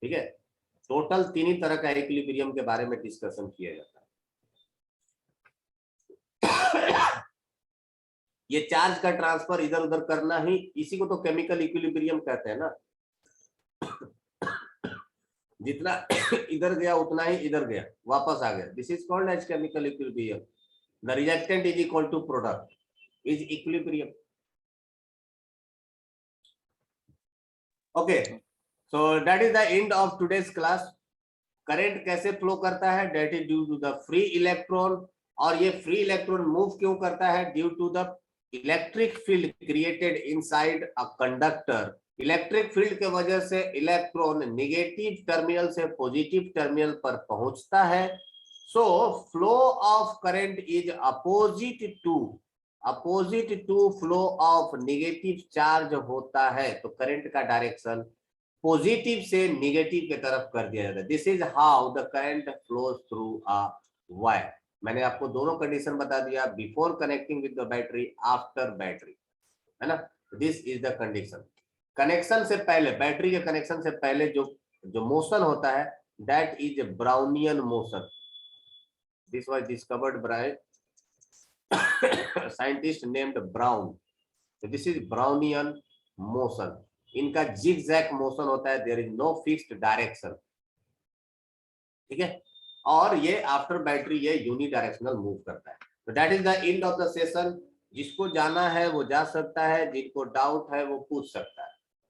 S1: ठीक है, टोटल 3 ही तरह का इक्विलिब्रियम के बारे में डिस्कशन किया जाता है। ये चार्ज का ट्रांसफर इधर उधर करना ही, इसी को तो केमिकल इक्विलिब्रियम कहते हैं ना। जितना इधर गया उतना ही इधर गया, वापस आ गया। This is called as chemical equilibrium. The reactant is equal to product is equilibrium. Okay, so that is the end of today's class. Current कैसे फ्लो करता है? That is due to the free electron. और ये free electron move क्यों करता है? Due to the electric field created inside a conductor. Electric field के वजह से इलेक्ट्रॉन नेगेटिव टर्मिनल से पॉजिटिव टर्मिनल पर पहुंचता है। सो flow of current is opposite to flow of negative charge होता है। तो करंट का डायरेक्शन पॉजिटिव से नेगेटिव की तरफ कर दिया जाता है। This is how the current flows through a wire. मैंने आपको दोनों कंडीशन बता दिया, before connecting with the battery, after battery, है ना। This is the condition. Connection से पहले, बैटरी के कनेक्शन से पहले जो मोशन होता है, that is Brownian motion. This was discovered by scientist named Brown. तो दिस इज ब्राउनियन मोशन। इनका जिगजैग मोशन होता है, there is no fixed direction. ठीक है, और ये आफ्टर बैटरी ये यूनिडायरेक्शनल मूव करता है। तो that is the end of the session. जिसको जाना है वो जा सकता है, जिनको डाउट है वो पूछ सकता है।